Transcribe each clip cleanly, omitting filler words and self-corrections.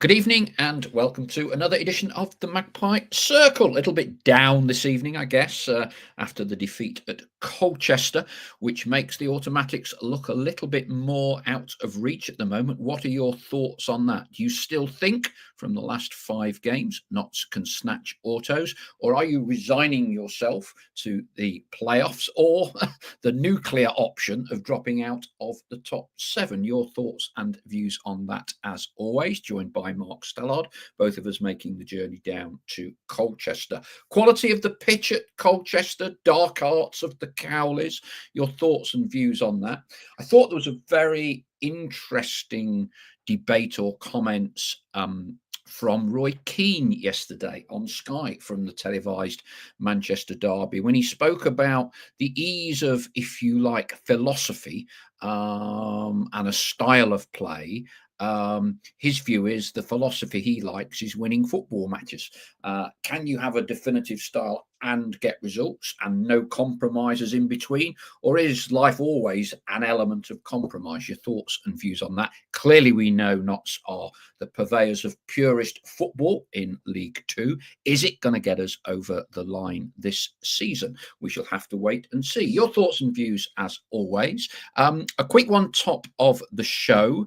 Good evening and welcome to another edition of the Magpie Circle. A little bit down this evening, I guess, after the defeat at Colchester, which makes the automatics look a little bit more out of reach at the moment. What are your thoughts on that? Do you still think from the last 5 games, Notts can snatch autos, or are you resigning yourself to the playoffs or the nuclear option of dropping out of the top 7? Your thoughts and views on that, as always, joined by Mark Stallard, both of us making the journey down to Colchester. Quality of the pitch at Colchester, dark arts of the Cowleys, your thoughts and views on that. I thought there was a very interesting debate or comments from Roy Keane yesterday on Sky from the televised Manchester derby when he spoke about the ease of, if you like, philosophy and a style of play. His view is the philosophy he likes is winning football matches. Can you have a definitive style and get results and no compromises in between? Or is life always an element of compromise? Your thoughts and views on that. Clearly, we know Notts are the purveyors of purist football in League Two. Is it going to get us over the line this season? We shall have to wait and see. Your thoughts and views, as always. A quick one top of the show.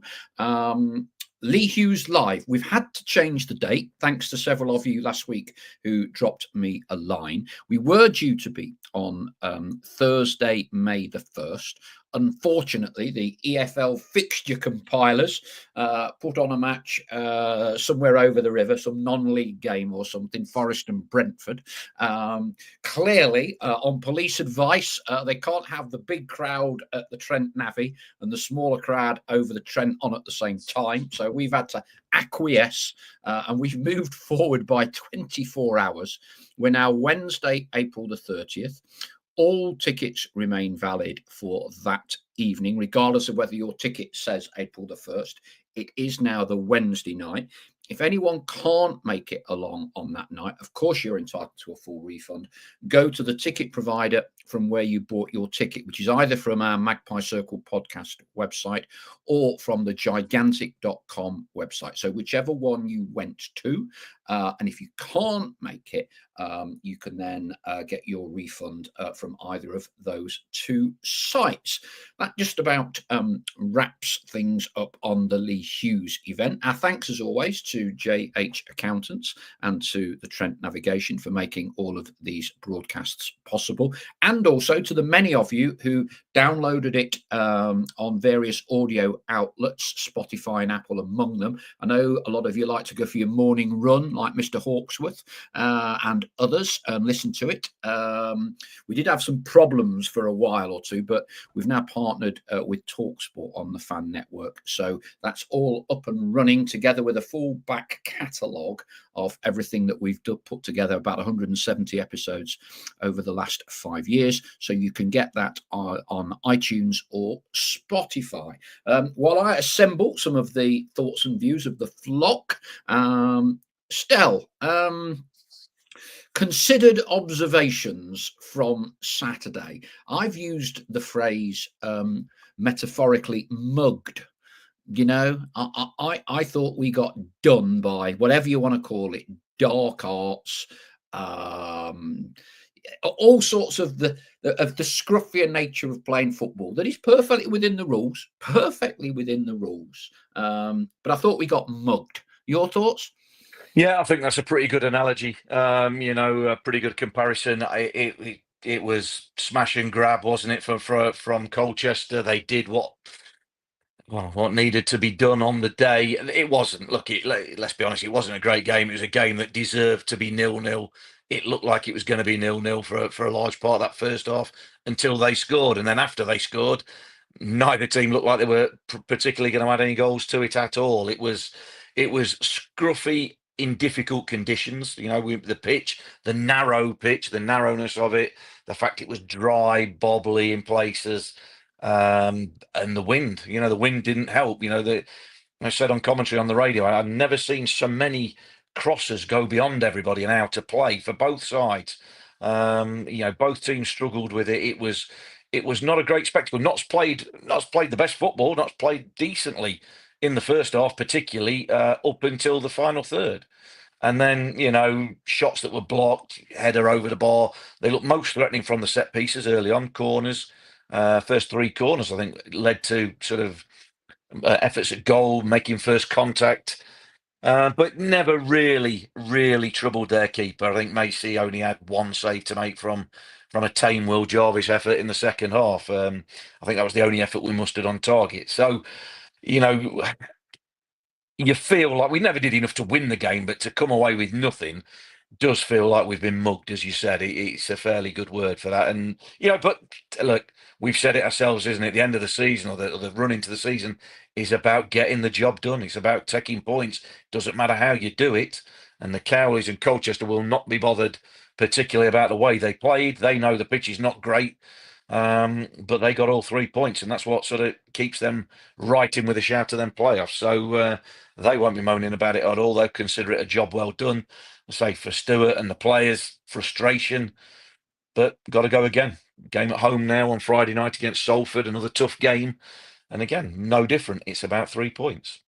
Lee Hughes live. We've had to change the date thanks to several of you last week who dropped me a line. We were due to be on Thursday, May the 1st. Unfortunately, the EFL fixture compilers put on a match somewhere over the river, some non-league game or something, Forest and Brentford. Clearly, on police advice, they can't have the big crowd at the Trent Navy and the smaller crowd over the Trent on at the same time. So we've had to acquiesce and we've moved forward by 24 hours. We're now Wednesday, April the 30th. All tickets remain valid for that evening, regardless of whether your ticket says April the 1st. It is now the Wednesday night. If anyone can't make it along on that night, of course, you're entitled to a full refund. Go to the ticket provider from where you bought your ticket, which is either from our Magpie Circle podcast website or from the gigantic.com website. So whichever one you went to, and if you can't make it, you can then get your refund from either of those two sites. That just about wraps things up on the Lee Hughes event. Our thanks, as always, to JH Accountants and to the Trent Navigation for making all of these broadcasts possible, and also to the many of you who downloaded it on various audio outlets, Spotify and Apple among them. I know a lot of you like to go for your morning run, like Mr. Hawksworth and others, listen to it. We did have some problems for a while or two, but we've now partnered with TalkSport on the Fan Network. So that's all up and running, together with a full back catalogue of everything that we've put together, about 170 episodes over the last 5 years. So you can get that on iTunes or Spotify. While I assemble some of the thoughts and views of the flock, Stell, considered observations from Saturday. I've used the phrase metaphorically mugged. You know, I thought we got done by whatever you want to call it, dark arts, all sorts of the scruffier nature of playing football that is perfectly within the rules, but I thought we got mugged. Your thoughts? Yeah, I think that's a pretty good analogy. A pretty good comparison. It was smash and grab, wasn't it? From Colchester, they did what needed to be done on the day. It wasn't. Look, let's be honest. It wasn't a great game. It was a game that deserved to be 0-0. It looked like it was going to be 0-0 for a large part of that first half until they scored, and then after they scored, neither team looked like they were particularly going to add any goals to it at all. It was scruffy in difficult conditions. You know, the pitch, the narrowness of it, the fact it was dry, bobbly in places, and the wind. You know, the wind didn't help. You know, I said on commentary on the radio, I've never seen so many crosses go beyond everybody and out to play for both sides. Both teams struggled with it. It was not a great spectacle. Notts played the best football. Notts played decently in the first half, particularly up until the final third. And then, shots that were blocked, header over the bar. They looked most threatening from the set pieces early on, corners. First three corners, I think, led to sort of efforts at goal, making first contact. But never really, really troubled their keeper. I think Macy only had one save to make from a tame Will Jarvis effort in the second half. I think that was the only effort we mustered on target. So, you know, you feel like we never did enough to win the game, but to come away with nothing does feel like we've been mugged, as you said. It's a fairly good word for that. And, but look, we've said it ourselves, isn't it? The end of the season or the run into the season is about getting the job done. It's about taking points. Doesn't matter how you do it. And the Cowleys and Colchester will not be bothered particularly about the way they played. They know the pitch is not great. But they got all 3 points, and that's what sort of keeps them right in with a shout to them playoffs. So they won't be moaning about it at all. They'll consider it a job well done. Say for Stewart and the players, frustration, but got to go again. Game at home now on Friday night against Salford, another tough game. And again, no different. It's about 3 points.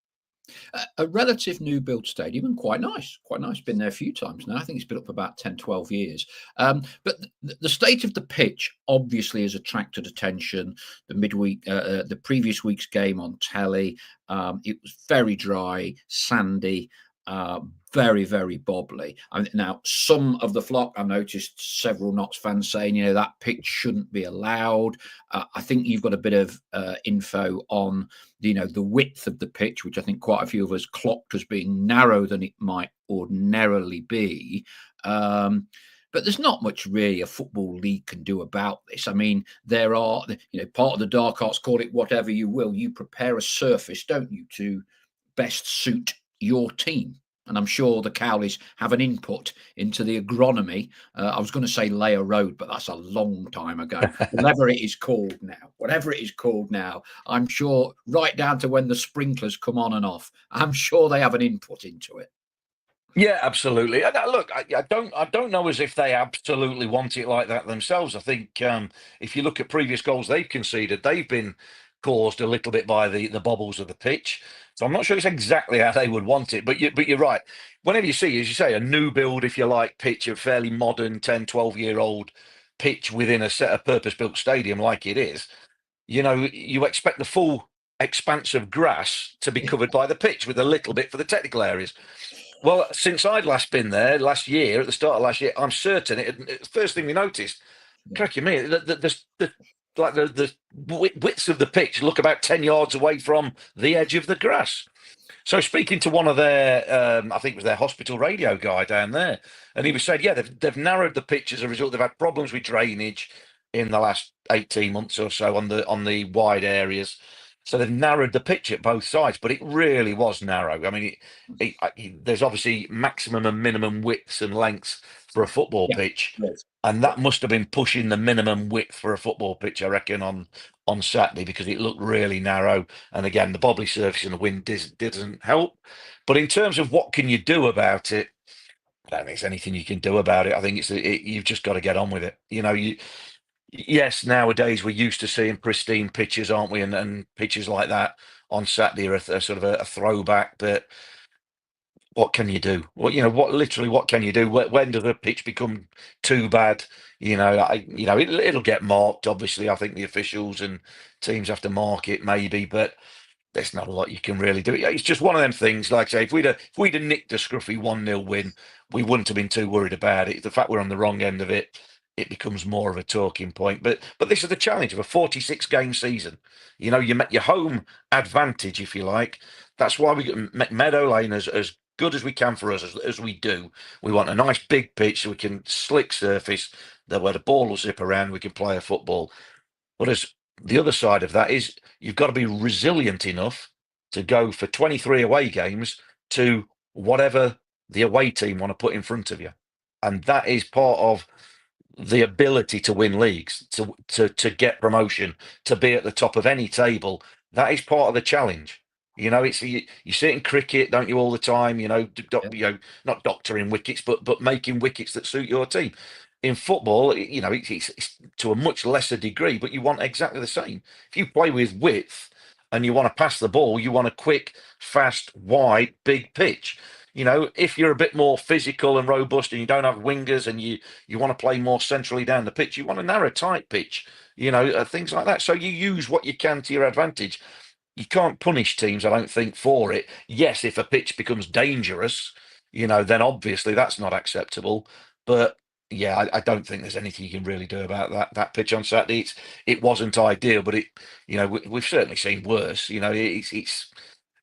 A relative new build stadium and quite nice, quite nice. Been there a few times now. I think it's been up for about 10, 12 years. But the state of the pitch obviously has attracted attention. The midweek, the previous week's game on telly, it was very dry, sandy, very, very bobbly. Now, some of the flock, I noticed several Notts fans saying, that pitch shouldn't be allowed. I think you've got a bit of info on, the width of the pitch, which I think quite a few of us clocked as being narrower than it might ordinarily be. But there's not much really a football league can do about this. I mean, there are, part of the dark arts, call it whatever you will. You prepare a surface, don't you, to best suit your team. And I'm sure the Cowleys have an input into the agronomy. I was going to say lay a road, but that's a long time ago. Whatever it is called now, I'm sure right down to when the sprinklers come on and off, I'm sure they have an input into it. Yeah, absolutely. And look, I don't know as if they absolutely want it like that themselves. I think if you look at previous goals they've conceded, they've been caused a little bit by the bobbles of the pitch. So I'm not sure it's exactly how they would want it, but you're right. Whenever you see, as you say, a new build, if you like, pitch, a fairly modern 10, 12-year-old pitch within a set of purpose-built stadium like it is, you expect the full expanse of grass to be covered by the pitch with a little bit for the technical areas. Well, since I'd last been there last year, at the start of last year, I'm certain the first thing we noticed, cracking me, the widths of the pitch look about 10 yards away from the edge of the grass. So speaking to one of their, I think it was their hospital radio guy down there, and he was saying, yeah, they've narrowed the pitch as a result. They've had problems with drainage in the last 18 months or so on the wide areas. So they've narrowed the pitch at both sides, but it really was narrow. I mean, there's obviously maximum and minimum widths and lengths for a football pitch, and that must have been pushing the minimum width for a football pitch, I reckon, on Saturday, because it looked really narrow. And again, the bobbly surface and the wind didn't help. But in terms of what can you do about it, I don't think there's anything you can do about it. I think you've just got to get on with it. Yes, nowadays we're used to seeing pristine pitches, aren't we? And pitches like that on Saturday are a sort of a throwback. But what can you do? What can you do? When does a pitch become too bad? It'll get marked. Obviously, I think the officials and teams have to mark it, maybe, but there's not a lot you can really do. It's just one of them things. Like I say, if we'd have nicked a scruffy 1-0 win, we wouldn't have been too worried about it. The fact we're on the wrong end of it, it becomes more of a talking point. But this is the challenge of a 46-game season. You met your home advantage, if you like. That's why we make Meadow Lane as good as we can for us, as we do. We want a nice big pitch so we can slick surface where the ball will zip around. We can play a football. Whereas the other side of that is you've got to be resilient enough to go for 23 away games to whatever the away team want to put in front of you. And that is part of the ability to win leagues, to get promotion, to be at the top of any table. That is part of the challenge. It's you see it in cricket, don't you, all the time? Not doctoring wickets, but making wickets that suit your team. In football, it's to a much lesser degree, but you want exactly the same. If you play with width and you want to pass the ball, you want a quick, fast, wide, big pitch. If you're a bit more physical and robust and you don't have wingers and you want to play more centrally down the pitch, you want a narrow, tight pitch, things like that. So you use what you can to your advantage. You can't punish teams, I don't think, for it. Yes, if a pitch becomes dangerous, then obviously that's not acceptable. But yeah, I don't think there's anything you can really do about that pitch on Saturday. It wasn't ideal, but we've certainly seen worse.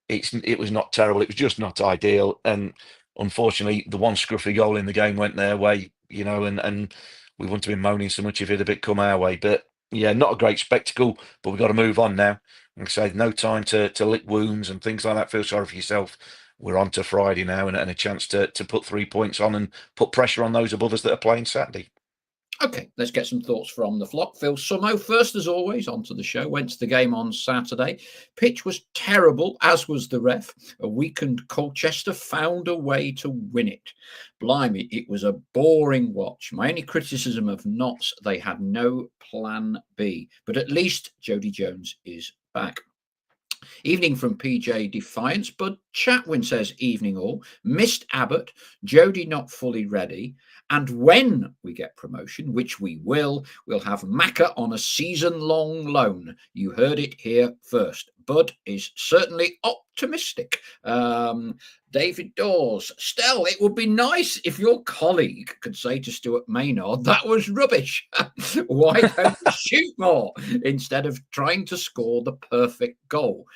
It was not terrible. It was just not ideal. And unfortunately, the one scruffy goal in the game went their way, and we wouldn't have been moaning so much if it had been come our way. But yeah, not a great spectacle, but we've got to move on now. Like I say, no time to lick wounds and things like that. Feel sorry for yourself. We're on to Friday now and a chance to put 3 points on and put pressure on those above us that are playing Saturday. Okay, let's get some thoughts from the flock. Phil Summo, first as always, onto the show. Went to the game on Saturday. Pitch was terrible, as was the ref. A weakened Colchester found a way to win it. Blimey, it was a boring watch. My only criticism of Notts, they had no plan B. But at least Jody Jones is back. Evening from PJ Defiance. Bud Chatwin says, evening all. Missed Abbott. Jody not fully ready. And when we get promotion, which we will, we'll have Macca on a season-long loan. You heard it here first. Bud is certainly optimistic. David Dawes, Stell, it would be nice if your colleague could say to Stuart Maynard, that was rubbish. Why don't you shoot more instead of trying to score the perfect goal?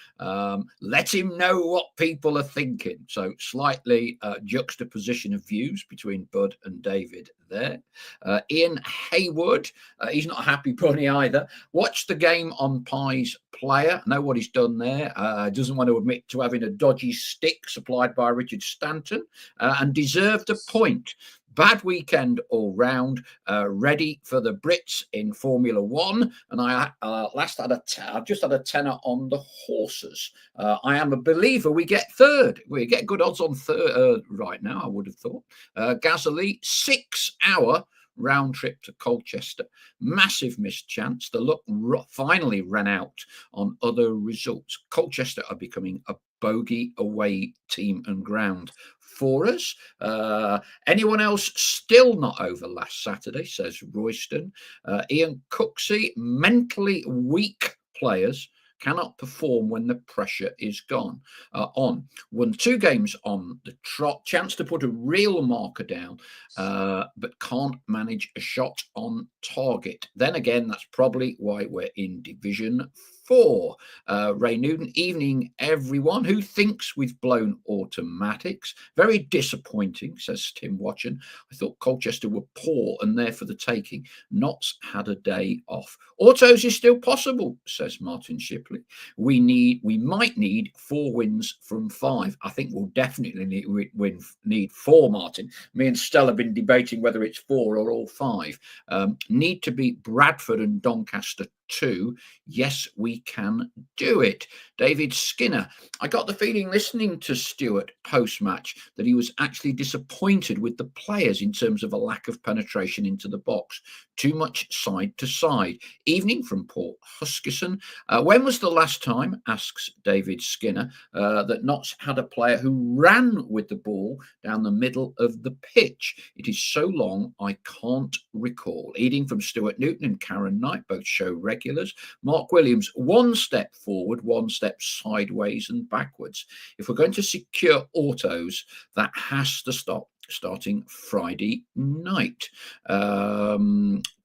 Let him know what people are thinking. So slightly juxtaposition of views between Bud and David there. Ian Haywood, he's not a happy bunny either. Watch the game on Pie's player. Know what he's done there. Doesn't want to admit to having a dodgy stick supplied by Richard Stanton and deserved a point. Bad weekend all round. Ready for the Brits in Formula One, and I just had a tenner on the horses. I am a believer. We get third. We get good odds on third right now. I would have thought. Gasly 6 hour round trip to Colchester. Massive missed chance. The luck finally ran out on other results. Colchester are becoming a bogey away team and ground for us. Anyone else still not over last Saturday, says Royston. Ian Cooksey, mentally weak players cannot perform when the pressure is gone. Won 2 games on the trot, chance to put a real marker down, but can't manage a shot on target. Then again, that's probably why we're in Division 4. Ray Newton, evening everyone. Who thinks we've blown automatics? Very disappointing, says Tim Watson. I thought Colchester were poor and there for the taking. Notts had a day off. Autos is still possible, says Martin Shipley. We might need 4 wins from 5. I think we'll definitely need 4, Martin. Me and Stella have been debating whether it's 4 or all 5. Need to beat Bradford and Doncaster too. Yes, we can do it. David Skinner, I got the feeling listening to Stuart post-match that he was actually disappointed with the players in terms of a lack of penetration into the box. Too much side to side. Evening from Port Huskisson. When was the last time, asks David Skinner, that Notts had a player who ran with the ball down the middle of the pitch? It is so long, I can't recall. Evening from Stuart Newton and Karen Knight, both show regulars. Mark Williams, 1 step forward, 1 step sideways and backwards. If we're going to secure autos, that has to stop starting Friday night.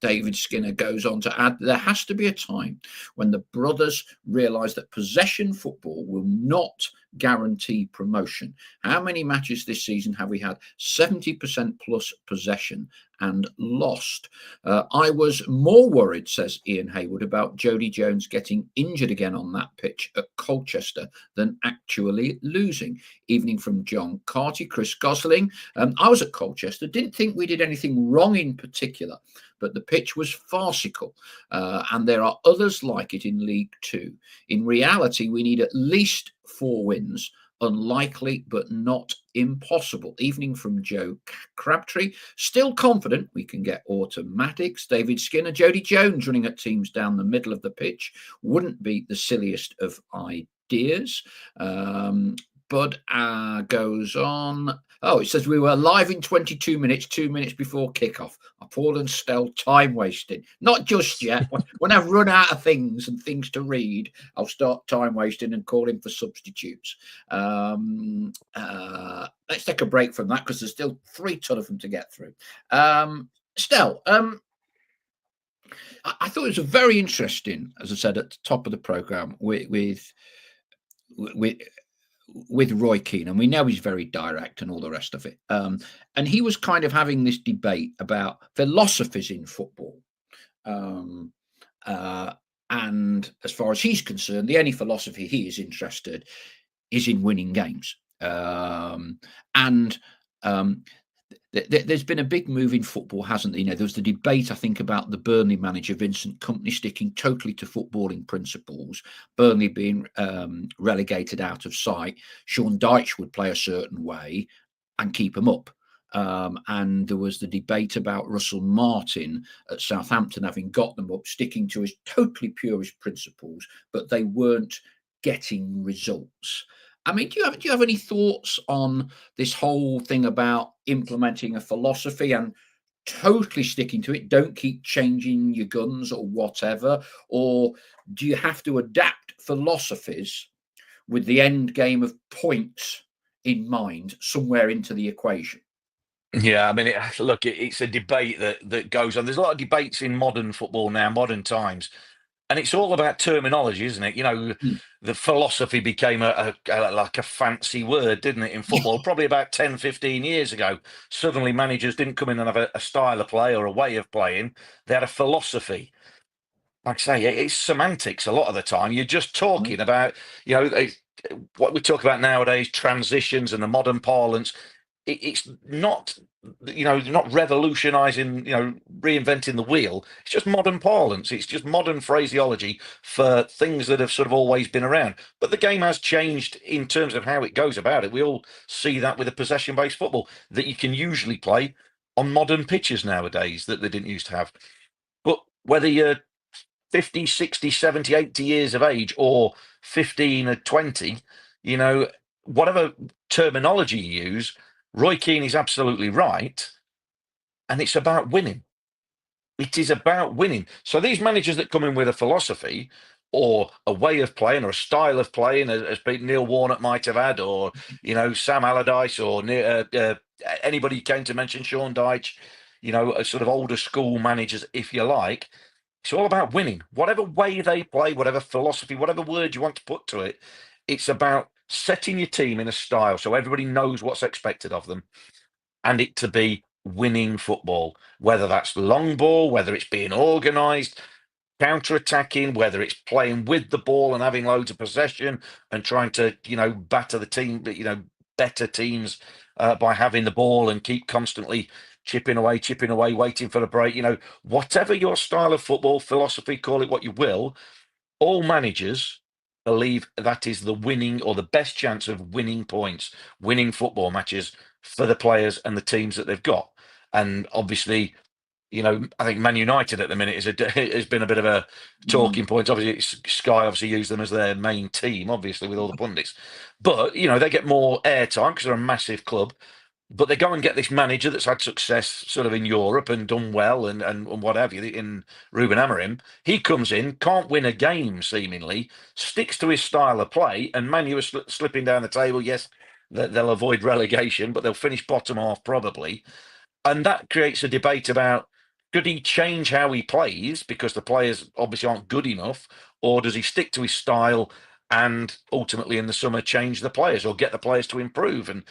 David Skinner goes on to add, there has to be a time when the brothers realise that possession football will not guarantee promotion. How many matches this season have we had 70% plus possession and lost? I was more worried, says Ian Haywood, about Jody Jones getting injured again on that pitch at Colchester than actually losing. Evening from John Carty. Chris Gosling, I was at Colchester, didn't think we did anything wrong in particular, but the pitch was farcical, and there are others like it in League Two. In reality, we need at least 4 wins, unlikely but not impossible. Evening from Joe Crabtree. Still confident we can get automatics. David Skinner, Jody Jones running at teams down the middle of the pitch wouldn't be the silliest of ideas. Bud goes on. Oh, it says we were live in 22 minutes, 2 minutes before kickoff. Paul and Stell time wasting. Not just yet. When I've run out of things and things to read, I'll start time wasting and calling for substitutes. Let's take a break from that because there's still 3 ton of them to get through. Stell, I thought it was a very interesting, as I said at the top of the programme, with Roy Keane, and we know he's very direct and all the rest of it. And he was kind of having this debate about philosophies in football. And as far as he's concerned, the only philosophy he is interested is in winning games. There's been a big move in football, hasn't there? There was the debate, I think, about the Burnley manager, Vincent Kompany, sticking totally to footballing principles, Burnley being relegated out of sight. Sean Dyche would play a certain way and keep them up. And there was the debate about Russell Martin at Southampton having got them up, sticking to his totally purist principles, but they weren't getting results. I mean, do you have any thoughts on this whole thing about implementing a philosophy and totally sticking to it? Don't keep changing your guns or whatever. Or do you have to adapt philosophies with the end game of points in mind somewhere into the equation? Yeah, I mean, it's a debate that goes on. There's a lot of debates in modern football now, modern times. And it's all about terminology, isn't it? The philosophy became like a fancy word, didn't it, in football? Probably about 10, 15 years ago. Suddenly managers didn't come in and have a style of play or a way of playing. They had a philosophy. Like I say, it's semantics a lot of the time. You're just talking about, what we talk about nowadays, transitions and the modern parlance. It's not, not revolutionizing, reinventing the wheel. It's just modern parlance. It's just modern phraseology for things that have sort of always been around. But the game has changed in terms of how it goes about it. We all see that with a possession-based football that you can usually play on modern pitches nowadays that they didn't used to have. But whether you're 50, 60, 70, 80 years of age or 15 or 20, whatever terminology you use, Roy Keane is absolutely right, and it's about winning. It is about winning. So these managers that come in with a philosophy or a way of playing or a style of playing, as Neil Warnock might have had, or Sam Allardyce, or anybody came to mention, Sean Dyche, a sort of older school managers, if you like. It's all about winning. Whatever way they play, whatever philosophy, whatever word you want to put to it, it's about setting your team in a style so everybody knows what's expected of them, and it to be winning football, whether that's long ball, whether it's being organised, counter-attacking, whether it's playing with the ball and having loads of possession and trying to, batter the team, better teams by having the ball and keep constantly chipping away, waiting for the break. Whatever your style of football, philosophy, call it what you will, all managers believe that is the winning or the best chance of winning points, winning football matches for the players and the teams that they've got. And obviously, I think Man United at the minute has been a bit of a talking point. Obviously, Sky use them as their main team, obviously, with all the pundits. But, they get more airtime because they're a massive club. But they go and get this manager that's had success sort of in Europe and done well and what have you, in Ruben Amorim. He comes in, can't win a game seemingly, sticks to his style of play, and Man U are slipping down the table. Yes, they'll avoid relegation, but they'll finish bottom half probably. And that creates a debate about, could he change how he plays because the players obviously aren't good enough, or does he stick to his style and ultimately in the summer change the players or get the players to improve? And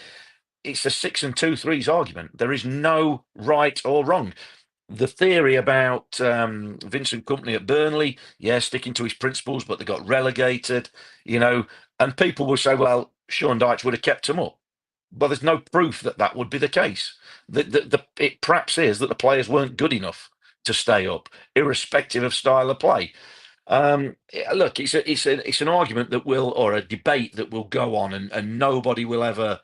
it's a 6 and 2-3s argument. There is no right or wrong. The theory about Vincent Kompany at Burnley, sticking to his principles, but they got relegated, and people will say, well, Sean Dyche would have kept them up. But there's no proof that would be the case. It perhaps is that the players weren't good enough to stay up, irrespective of style of play. Look, it's an argument that will, or a debate that will go on, and nobody will ever.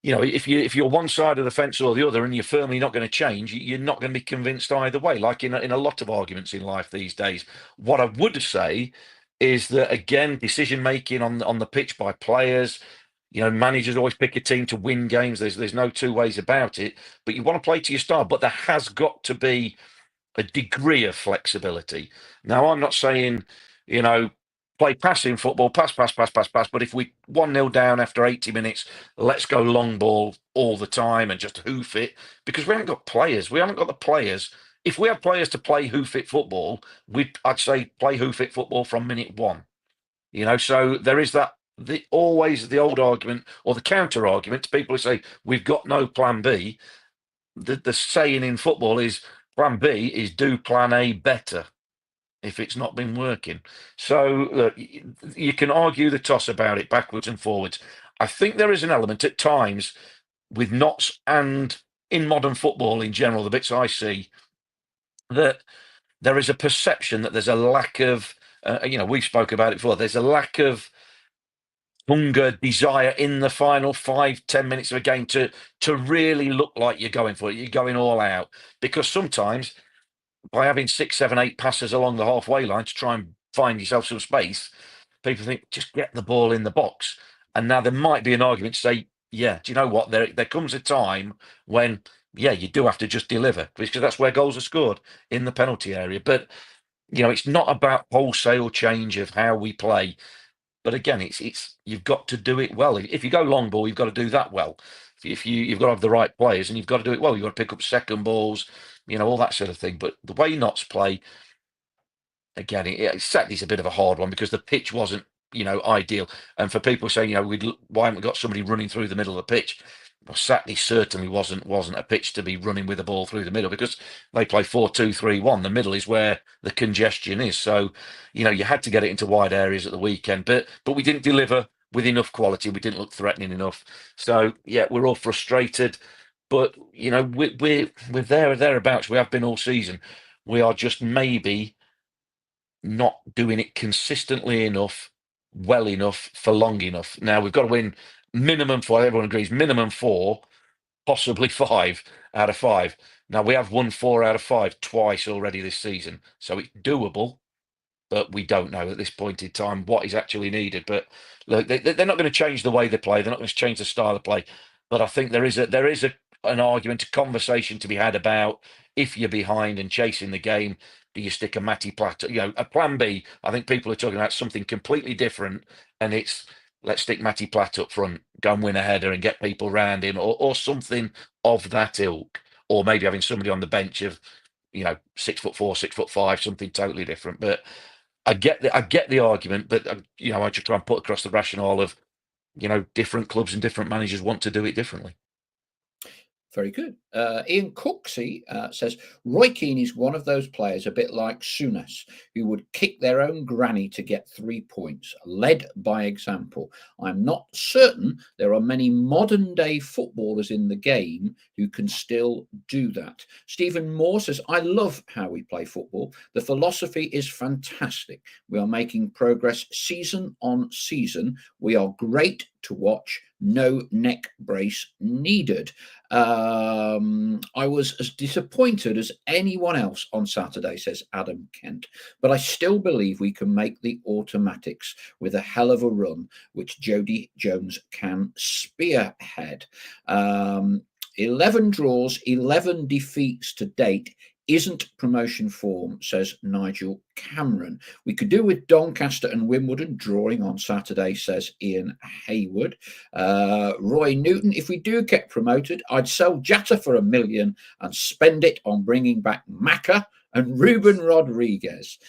If you're one side of the fence or the other, and you're firmly not going to change, you're not going to be convinced either way. Like in a lot of arguments in life these days. What I would say is that, again, decision making on the pitch by players. Managers always pick a team to win games. There's no two ways about it. But you want to play to your style. But there has got to be a degree of flexibility. Now, I'm not saying, play passing football, pass, pass, pass, pass, pass. But if we 1-0 down after 80 minutes, let's go long ball all the time and just hoof it, because we haven't got players. We haven't got the players. If we had players to play hoof it football, I'd say play hoof it football from minute one. So there is that. Always the old argument or the counter argument to people who say we've got no plan B. The saying in football is plan B is do plan A better if it's not been working. So look, you can argue the toss about it backwards and forwards. I think there is an element at times with Notts and in modern football in general, the bits I see, that there is a perception that there's a lack of, we spoke about it before, there's a lack of hunger, desire in the final 5-10 minutes of a game to really look like you're going for it. You're going all out, because sometimes by having 6, 7, 8 passes along the halfway line to try and find yourself some space, people think just get the ball in the box. And now there might be an argument to say, yeah, do you know what? There comes a time when, yeah, you do have to just deliver, because that's where goals are scored, in the penalty area. But it's not about wholesale change of how we play. But again, it's you've got to do it well. If you go long ball, you've got to do that well. If you've got to have the right players, and you've got to do it well. You've got to pick up second balls, all that sort of thing. But the way Notts play, again, exactly, it's a bit of a hard one, because the pitch wasn't, ideal. And for people saying, why haven't we got somebody running through the middle of the pitch? Well, Saturday certainly wasn't a pitch to be running with the ball through the middle, because they play 4-2-3-1. The middle is where the congestion is. So, you had to get it into wide areas at the weekend, but we didn't deliver with enough quality. We didn't look threatening enough. So yeah, we're all frustrated, but we're there or thereabouts. We have been all season. We are just maybe not doing it consistently enough, well enough, for long enough. Now we've got to win minimum 4. Everyone agrees minimum 4, possibly 5 out of 5. Now we have won 4 out of 5 twice already this season, so it's doable. But we don't know at this point in time what is actually needed. But look, they're not going to change the way they play. They're not going to change the style of play. But I think there is an argument, a conversation to be had about, if you're behind and chasing the game, do you stick a Matty Platt? A plan B. I think people are talking about something completely different, and it's let's stick Matty Platt up front, go and win a header and get people round him, or something of that ilk, or maybe having somebody on the bench of 6'4", 6'5", something totally different. But I get the argument, but I just try and put across the rationale of different clubs and different managers want to do it differently. Very good. Ian Cooksey says Roy Keane is one of those players, a bit like Souness, who would kick their own granny to get 3 points, led by example. I'm not certain there are many modern day footballers in the game who can still do that. Stephen Moore says, I love how we play football. The philosophy is fantastic. We are making progress season on season. We are great to watch. No neck brace needed. I was as disappointed as anyone else on Saturday, says Adam Kent, but I still believe we can make the automatics with a hell of a run, which Jody Jones can spearhead. 11 draws, 11 defeats to date isn't promotion form, says Nigel Cameron. We could do with Doncaster and Wimbledon drawing on Saturday, says Ian Hayward. Roy Newton, if we do get promoted, I'd sell Jatta for $1 million and spend it on bringing back Macca and Ruben Rodriguez.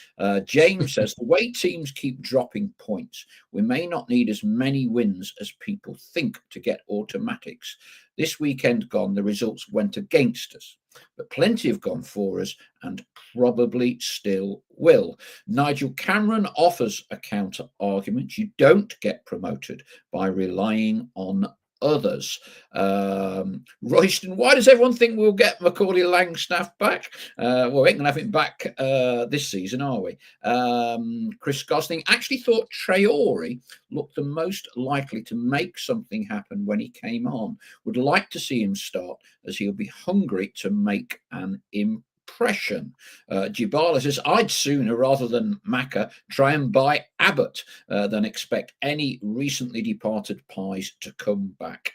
James says, the way teams keep dropping points, we may not need as many wins as people think to get automatics. This weekend gone, the results went against us, but plenty have gone for us and probably still will. Nigel Cameron offers a counter argument. You don't get promoted by relying on others. Royston, why does everyone think we'll get Macaulay Langstaff back? Well, we ain't going to have him back this season, are we? Chris Gosling actually thought Traore looked the most likely to make something happen when he came on. Would like to see him start, as he'll be hungry to make an impression. Jibala says, I'd sooner, rather than Macca, try and buy Abbott than expect any recently departed pies to come back.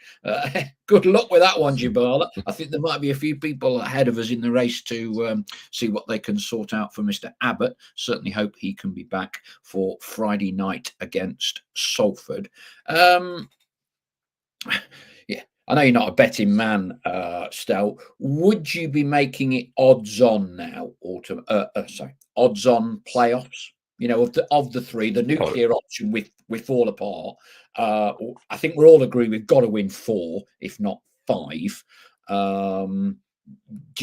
Good luck with that one, Jibala. I think there might be a few people ahead of us in the race to see what they can sort out for Mr. Abbott. Certainly hope he can be back for Friday night against Salford. Yeah, I know you're not a betting man, Stel. Would you be making it odds on now, or odds on playoffs? You know, of the three, the nuclear option with fall apart. I think we're all agree we've got to win 4, if not 5. Do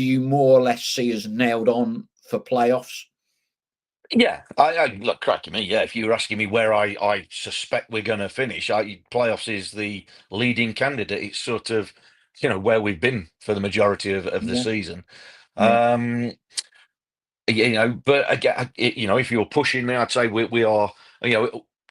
you more or less see us nailed on for playoffs? Yeah, I look, cracking me. Yeah, if you were asking me where I suspect we're going to finish, playoffs is the leading candidate. It's sort of, where we've been for the majority of the Yeah, season. yeah, But again, if you're pushing me, I'd say we are.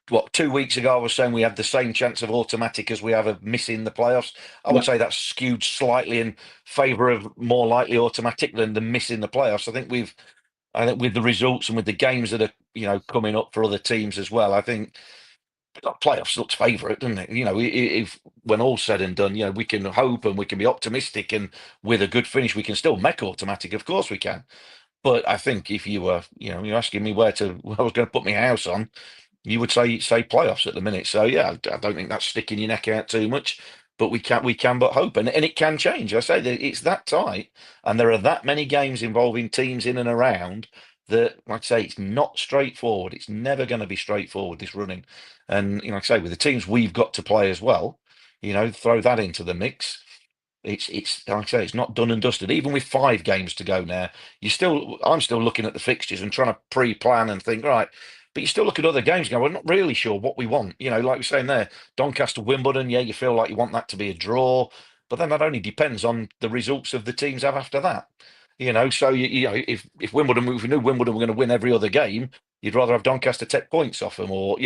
What, 2 weeks ago I was saying we had the same chance of automatic as we have of missing the playoffs. I would yeah. say that's skewed slightly in favour of more likely automatic than the missing the playoffs. I think with the results and with the games that are, coming up for other teams as well, I think playoffs looks favourite, doesn't it? If when all's said and done, we can hope and we can be optimistic, and with a good finish, we can still make automatic. Of course, we can. But I think if you were, you're asking me where I was going to put my house on, you would say playoffs at the minute. So yeah, I don't think that's sticking your neck out too much. But we can but hope, and it can change. I say that it's that tight, and there are that many games involving teams in and around that, like I say, it's not straightforward. It's never going to be straightforward, this running. And like I say, with the teams we've got to play as well, throw that into the mix. It's like I say, it's not done and dusted. Even with 5 games to go now, I'm still looking at the fixtures and trying to pre-plan and think, right. But you still look at other games and go, we're not really sure what we want. Like we're saying there, Doncaster, Wimbledon, yeah, you feel like you want that to be a draw, but then that only depends on the results of the teams have after that. So if Wimbledon, if we knew Wimbledon were going to win every other game, you'd rather have Doncaster take points off them, or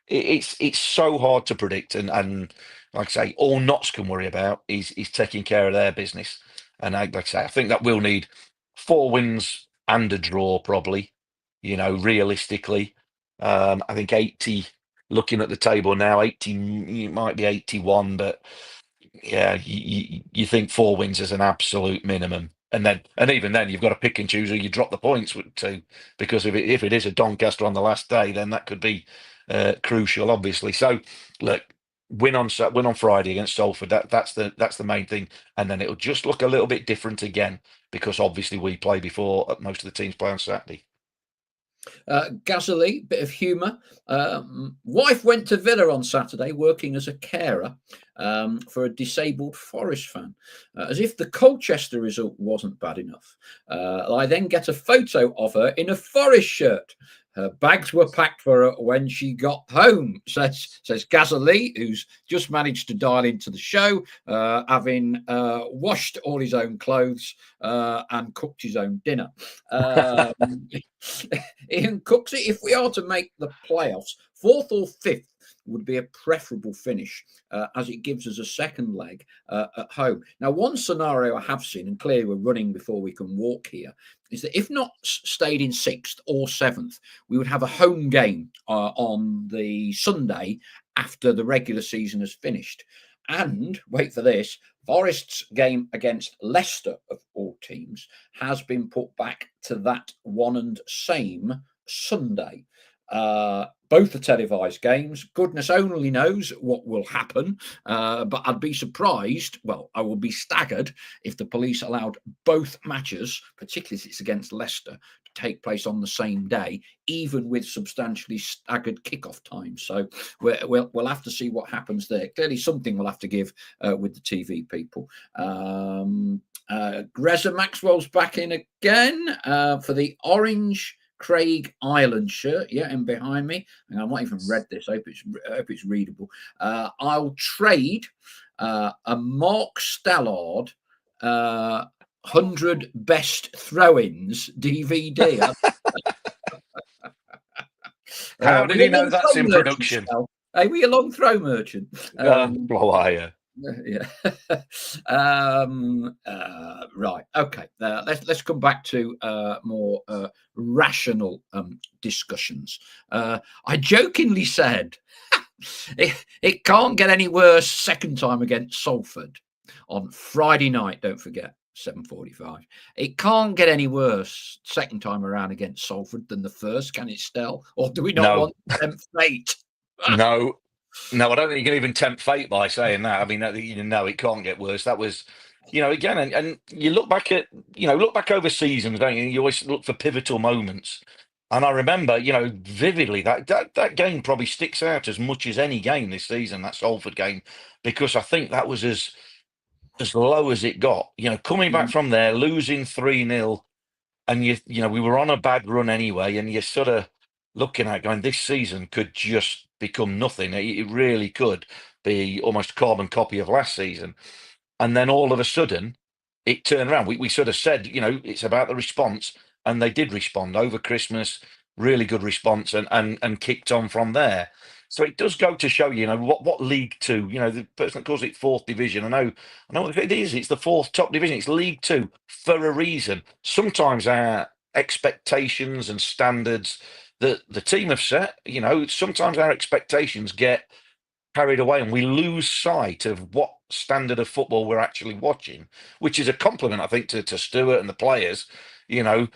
it's so hard to predict, and like I say, all Notts can worry about is taking care of their business. And like I say, I think that we'll need 4 wins and a draw, probably, realistically. I think 80, looking at the table now, 80, it might be 81, but yeah, you think 4 wins is an absolute minimum. And even then, you've got to pick and choose who you drop the points to, because if it is a Doncaster on the last day, then that could be crucial, obviously. So, look, win on Friday against Salford. That's the main thing, and then it'll just look a little bit different again, because obviously we play before most of the teams play on Saturday. Gazali, bit of humour. Wife went to Villa on Saturday working as a carer for a disabled Forest fan. As if the Colchester result wasn't bad enough, I then get a photo of her in a Forest shirt. Her bags were packed for her when she got home, says Gazali, who's just managed to dial into the show, having washed all his own clothes and cooked his own dinner. Ian Cooksey, if we are to make the playoffs, 4th or 5th would be a preferable finish, as it gives us a second leg at home. Now, one scenario I have seen, and clearly we're running before we can walk here, is that if not stayed in 6th or 7th, we would have a home game on the Sunday after the regular season has finished. And wait for this, Forest's game against Leicester, of all teams, has been put back to that one and same Sunday. Both are televised games. Goodness only knows what will happen, but I'd be surprised. Well, I will be staggered if the police allowed both matches, particularly if it's against Leicester, to take place on the same day, even with substantially staggered kickoff times. So we'll have to see what happens there. Clearly, something will have to give with the TV people. Greza Maxwell's back in again for the orange Craig Island shirt, yeah, and behind me, and I've not even read this. I hope it's readable. I'll trade a Mark Stallard 100 best throw-ins DVD. How Were did you he a know long that's throw in merchant, production? Stel? Hey, were you a long throw merchant? Oh, are you? Yeah. Right. Okay. Let's come back to more rational discussions. I jokingly said it can't get any worse second time against Salford on Friday night. Don't forget. 7:45. It can't get any worse second time around against Salford than the first, can it, Stel? Or do we not No, want to tempt fate? no, no. I don't think you can even tempt fate by saying that. I mean, no, it can't get worse. That was, again, and you look back at, look back over seasons, don't you? You always look for pivotal moments. And I remember, vividly that game probably sticks out as much as any game this season, that Salford game, because I think that was as low as it got. Coming back from there, losing 3-0, and we were on a bad run anyway, and you're sort of looking at going, this season could just become nothing. It really could be almost a carbon copy of last season. And then all of a sudden, it turned around. We sort of said, it's about the response, and they did respond over Christmas. Really good response, and kicked on from there. So it does go to show, what League Two. The person that calls it fourth division. I know what it is. It's the fourth top division. It's League Two for a reason. Sometimes our expectations and standards that the team have set, sometimes our expectations get carried away and we lose sight of what standard of football we're actually watching, which is a compliment, I think, to Stuart and the players, you know.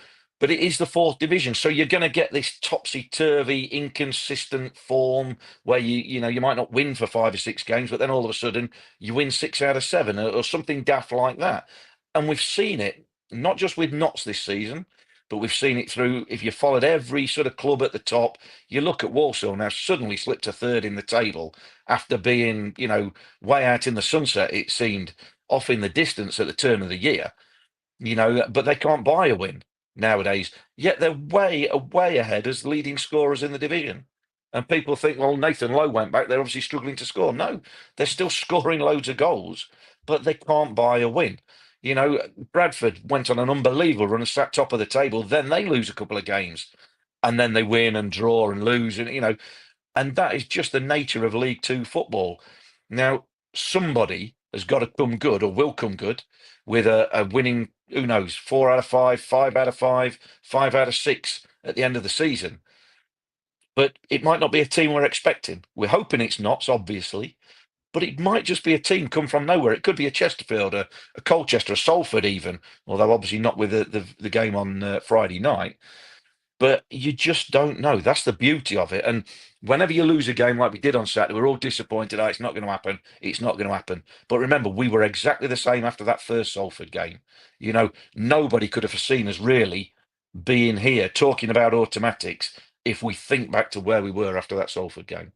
But it is the fourth division, so you're going to get this topsy-turvy, inconsistent form where you might not win for 5 or 6 games, but then all of a sudden you win 6 out of 7 or something daft like that. And we've seen it not just with Notts this season, but we've seen it through. If you followed every sort of club at the top, you look at Walsall now, suddenly slipped to third in the table after being, way out in the sunset, it seemed, off in the distance at the turn of the year, but they can't buy a win nowadays. Yet they're way ahead as leading scorers in the division. And people think, well, Nathan Lowe went back, they're obviously struggling to score. No, they're still scoring loads of goals, but they can't buy a win. Bradford went on an unbelievable run and sat top of the table. Then they lose a couple of games and then they win and draw and lose. And that is just the nature of League Two football. Now, somebody has got to come good or will come good with a winning, who knows, 4 out of 5, 5 out of 5, 5 out of 6 at the end of the season. But it might not be a team we're expecting. We're hoping it's Notts, obviously, but it might just be a team come from nowhere. It could be a Chesterfield, a Colchester, a Salford even, although obviously not with the game on Friday night. But you just don't know. That's the beauty of it. And whenever you lose a game like we did on Saturday, we're all disappointed. Oh, it's not going to happen. It's not going to happen. But remember, we were exactly the same after that first Salford game. Nobody could have foreseen us really being here talking about automatics if we think back to where we were after that Salford game.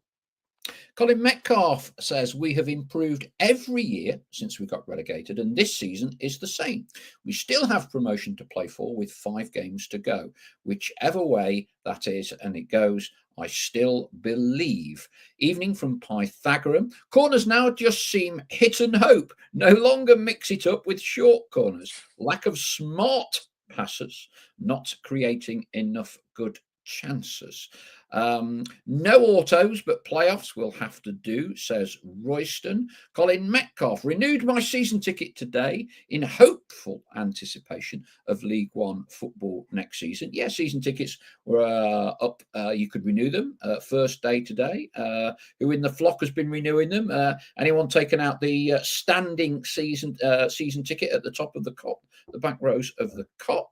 Colin Metcalf says we have improved every year since we got relegated, and this season is the same. We still have promotion to play for with 5 games to go. Whichever way that is, and it goes, I still believe. Evening from Pythagorean. Corners now just seem hit and hope. No longer mix it up with short corners. Lack of smart passes, not creating enough good chances. No autos, but playoffs will have to do, says Royston. Colin Metcalf renewed my season ticket today in hopeful anticipation of League One football next season. Yeah, season tickets were up. You could renew them first day today. Who in the flock has been renewing them? Anyone taken out the standing season ticket at the top of the Kop, the back rows of the Kop?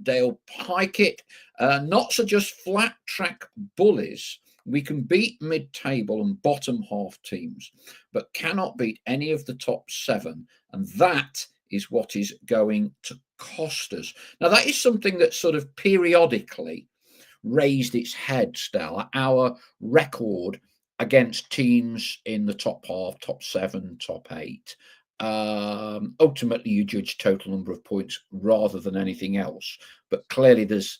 Dale Pikett. Notts are just flat track bullies. We can beat mid-table and bottom half teams, but cannot beat any of the top 7. And that is what is going to cost us. Now, that is something that sort of periodically raised its head, Stella, our record against teams in the top half, top 7, top 8. Ultimately, you judge total number of points rather than anything else. But clearly, there's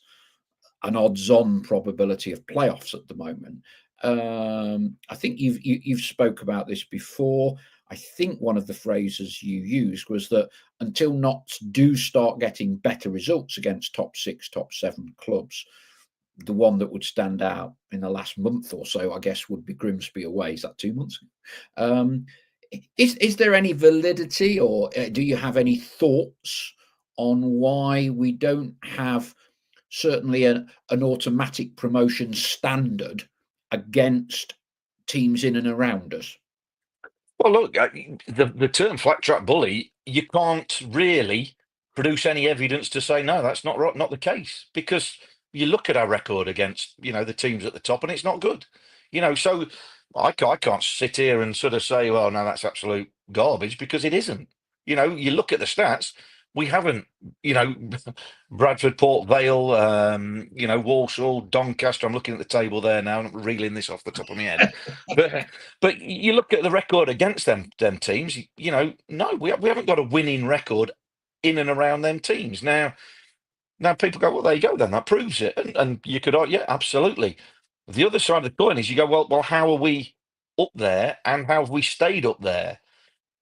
an odds-on probability of playoffs at the moment. I think you've spoke about this before. I think one of the phrases you used was that until Notts do start getting better results against top six, top seven clubs, the one that would stand out in the last month or so, I guess, would be Grimsby away. Is that 2 months ago? Um, is there any validity, or do you have any thoughts on why we don't have certainly an automatic promotion standard against teams in and around us? Well, look, the term flat track bully, you can't really produce any evidence to say no, that's not the case, because you look at our record against the teams at the top, and it's not good. So I can't sit here and sort of say, well, no, that's absolute garbage, because it isn't. You look at the stats, we haven't, you know, Bradford, Port Vale, Walsall, Doncaster. I'm looking at the table there now, and I'm reeling this off the top of my head. But but you look at the record against them teams. No, we haven't got a winning record in and around them teams. Now people go, well, there you go, then that proves it, and you could, yeah, absolutely. The other side of the coin is you go, well, how are we up there, and how have we stayed up there?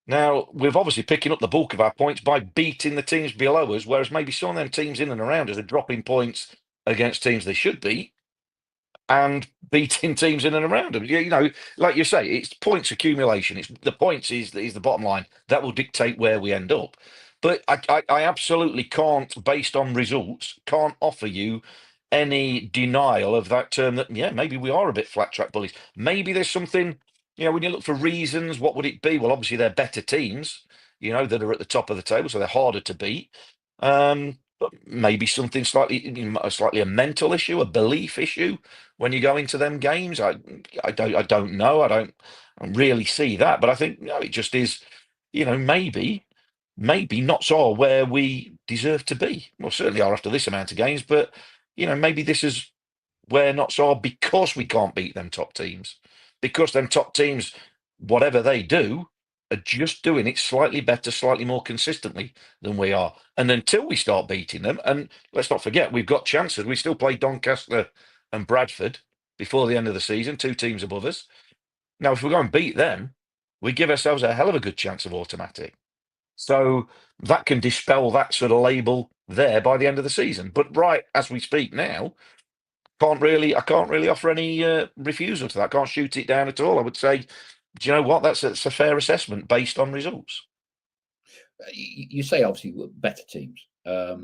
Now, we're obviously picking up the bulk of our points by beating the teams below us, whereas maybe some of them teams in and around us are dropping points against teams they should beat and beating teams in and around them. Like you say, it's points accumulation. It's the points is the bottom line. That will dictate where we end up. But I absolutely can't, based on results, can't offer you any denial of that term that, yeah, maybe we are a bit flat track bullies. Maybe there's something, when you look for reasons, what would it be? Well, obviously they're better teams, that are at the top of the table, so they're harder to beat. But maybe something slightly a mental issue, a belief issue when you go into them games. I don't know. I don't really see that, but I think it just is. Maybe not all where we deserve to be. Well, certainly are after this amount of games, but maybe this is where not so because we can't beat them top teams, because them top teams, whatever they do, are just doing it slightly better, slightly more consistently than we are. And until we start beating them, and let's not forget, we've got chances. We still play Doncaster and Bradford before the end of the season, two teams above us. Now, if we go and beat them, we give ourselves a hell of a good chance of automatic. So that can dispel that sort of label there by the end of the season. But right as we speak now, I can't really offer any refusal to that. I can't shoot it down at all. I would say, do you know what? That's a fair assessment based on results. You say obviously we're better teams. Are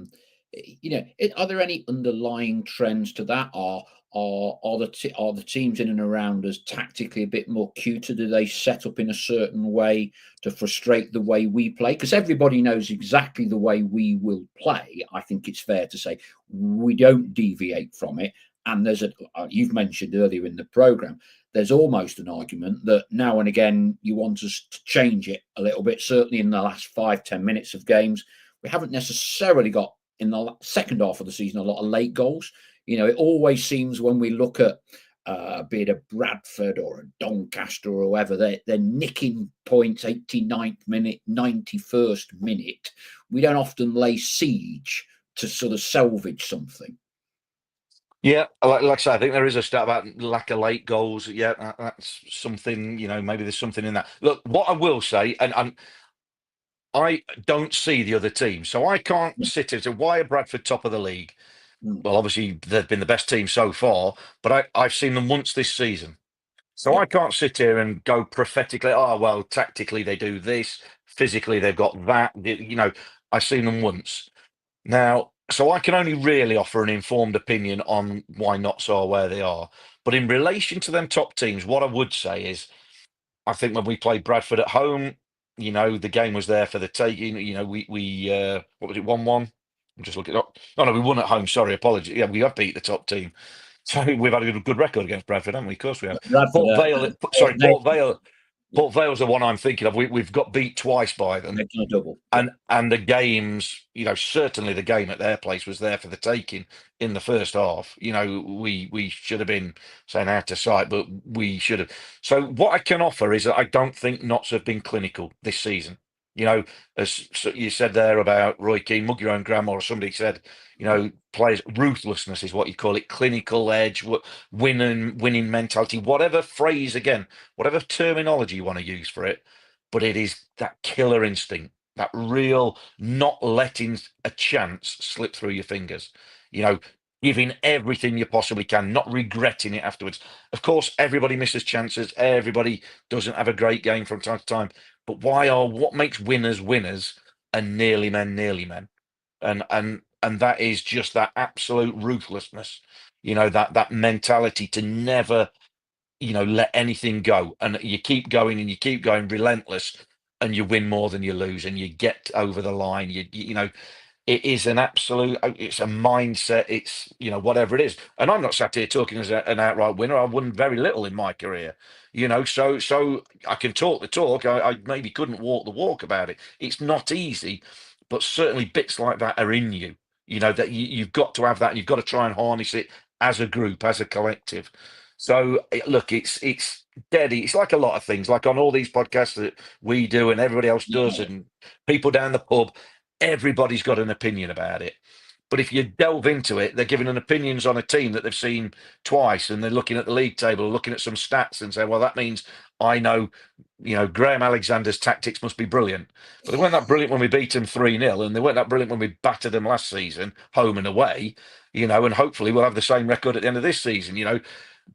there any underlying trends to that? Are the teams in and around us tactically a bit more cuter? Do they set up in a certain way to frustrate the way we play? Because everybody knows exactly the way we will play. I think it's fair to say we don't deviate from it. And you've mentioned earlier in the program, there's almost an argument that now and again you want us to change it a little bit. Certainly in the last 5-10 minutes of games, we haven't necessarily got in the second half of the season a lot of late goals. It always seems when we look at be it a Bradford or a Doncaster or whoever, they're nicking points 89th minute, 91st minute. We don't often lay siege to sort of salvage something. Yeah, like I say, I think there is a stat about lack of late goals. Yeah, that's something, maybe there's something in that. Look, what I will say, and I don't see the other team, so I can't sit here and say, why are Bradford top of the league? Well, obviously, they've been the best team so far, but I've seen them once this season. So I can't sit here and go prophetically, oh, well, tactically they do this, physically they've got that. I've seen them once. Now, so I can only really offer an informed opinion on why Notts are where they are. But in relation to them top teams, what I would say is I think when we played Bradford at home, the game was there for the taking. We what was it, 1-1? I'm just looking up. Oh no, we won at home. Sorry, apologies. Yeah, we have beat the top team. So we've had a good record against Bradford, haven't we? Of course we have. Bradford, Port Vale, sorry, Port Vale. Yeah. Port Vale's the one I'm thinking of. We've got beat twice by them. They've done a double. And the games, certainly the game at their place was there for the taking in the first half. We should have been saying out of sight, but we should have. So what I can offer is that I don't think Notts have been clinical this season. As you said there about Roy Keane, mug your own grandma, or somebody said, players ruthlessness is what you call it, clinical edge, winning mentality, whatever phrase again, whatever terminology you want to use for it, but it is that killer instinct, that real not letting a chance slip through your fingers, you know, giving everything you possibly can, not regretting it afterwards. Of course, everybody misses chances, everybody doesn't have a great game from time to time. But what makes winners winners and nearly men, and that is just that absolute ruthlessness, that mentality to never, let anything go, and you keep going and you keep going, relentless, and you win more than you lose, and you get over the line. It is an absolute, it's a mindset, it's, whatever it is. And I'm not sat here talking as an outright winner. I've won very little in my career, so I can talk the talk. I maybe couldn't walk the walk about it. It's not easy, but certainly bits like that are in you, that you've got to have that, and you've got to try and harness it as a group, as a collective. So look, it's deady. It's like a lot of things, like on all these podcasts that we do and everybody else does, Yeah. and people down the pub, everybody's got an opinion about it. But if you delve into it, they're giving an opinions on a team that they've seen twice, and they're looking at the league table, looking at some stats, and say, "Well, that means I know, Graham Alexander's tactics must be brilliant." But they weren't that brilliant when we beat them 3-0, and they weren't that brilliant when we battered them last season, home and away. And hopefully we'll have the same record at the end of this season.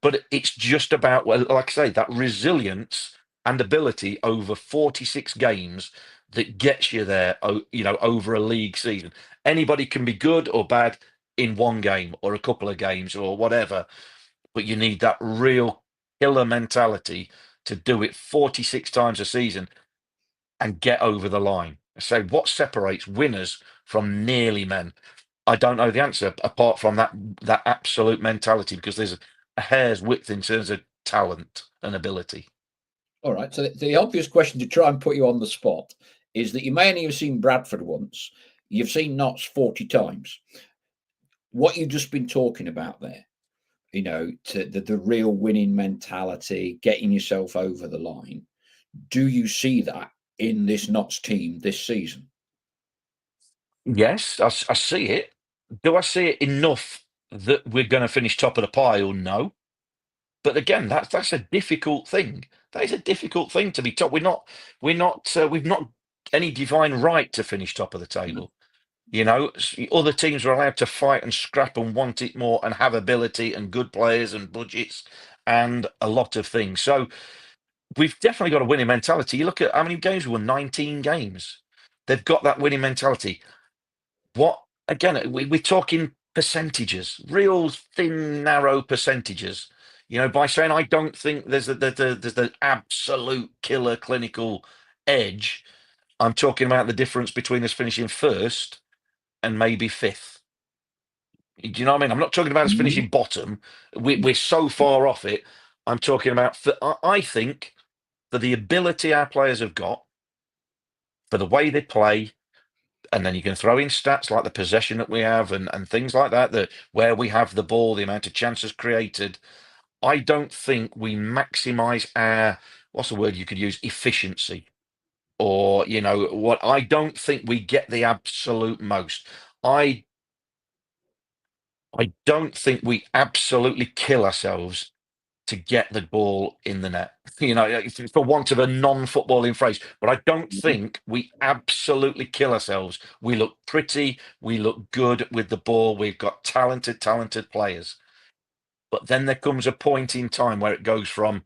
But it's just about, well, like I say, that resilience and ability over 46 games that gets you there, over a league season. Anybody can be good or bad in one game or a couple of games or whatever, but you need that real killer mentality to do it 46 times a season and get over the line. So what separates winners from nearly men? I don't know the answer apart from that absolute mentality, because there's a hair's width in terms of talent and ability. All right. So the obvious question to try and put you on the spot is that you may only have seen Bradford once. You've seen Notts 40 times. What you've just been talking about there, to the real winning mentality, getting yourself over the line. Do you see that in this Notts team this season? Yes, I see it. Do I see it enough that we're going to finish top of the pile? No. But again, that's a difficult thing. That is a difficult thing to be top. We've not any divine right to finish top of the No. table. Other teams are allowed to fight and scrap and want it more and have ability and good players and budgets and a lot of things. So we've definitely got a winning mentality. You look at how many games we won, 19 games. They've got that winning mentality. What again? We're talking percentages, real thin, narrow percentages. By saying I don't think there's the absolute killer clinical edge. I'm talking about the difference between us finishing first and maybe fifth. Do you know what I mean? I'm not talking about us Mhm. finishing bottom. We're so far off it. I'm talking about. I think for the ability our players have got, for the way they play, and then you can throw in stats like the possession that we have and things like that, that where we have the ball, the amount of chances created. I don't think we maximize our, what's the word you could use, efficiency. Or, what I don't think we get the absolute most. I I don't think we absolutely kill ourselves to get the ball in the net. For want of a non-footballing phrase, but I don't Mhm. think we absolutely kill ourselves. We look pretty, we look good with the ball. We've got talented players. But then there comes a point in time where it goes from,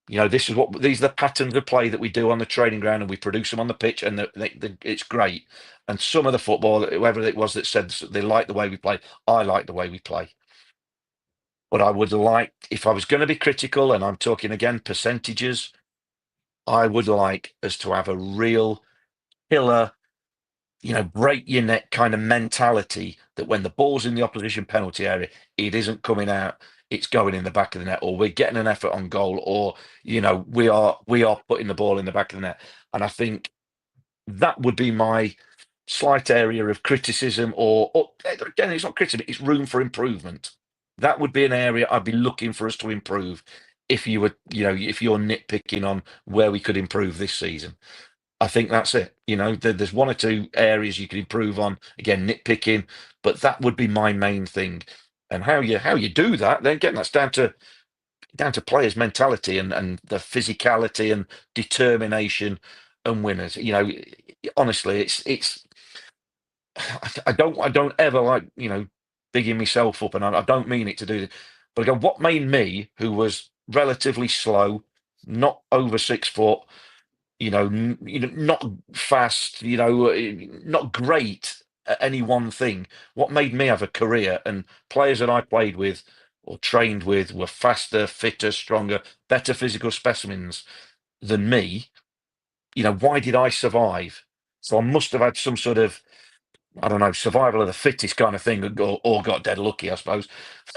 these are the patterns of play that we do on the training ground, and we produce them on the pitch, and it's great. And some of the football, whoever it was that said they like the way we play, I like the way we play. But I would like, if I was going to be critical, and I'm talking again percentages, I would like us to have a real killer, break your neck kind of mentality, that when the ball's in the opposition penalty area, it isn't coming out, it's going in the back of the net, or we're getting an effort on goal, or we are putting the ball in the back of the net. And I think that would be my slight area of criticism, or again, it's not criticism, it's room for improvement. That would be an area I'd be looking for us to improve if you were, if you're nitpicking on where we could improve this season. I think that's it. There's one or two areas you could improve on. Again, nitpicking, but that would be my main thing. And how you do that, then again, that's down to players' mentality and the physicality and determination and winners. Honestly, it's I don't ever like bigging myself up, and I don't mean it to do this, but again, what made me, who was relatively slow, not over 6 foot, not fast, not great at any one thing. What made me have a career, and players that I played with or trained with were faster, fitter, stronger, better physical specimens than me. Why did I survive? So I must have had some sort of, I don't know, survival of the fittest kind of thing, or got dead lucky, I suppose.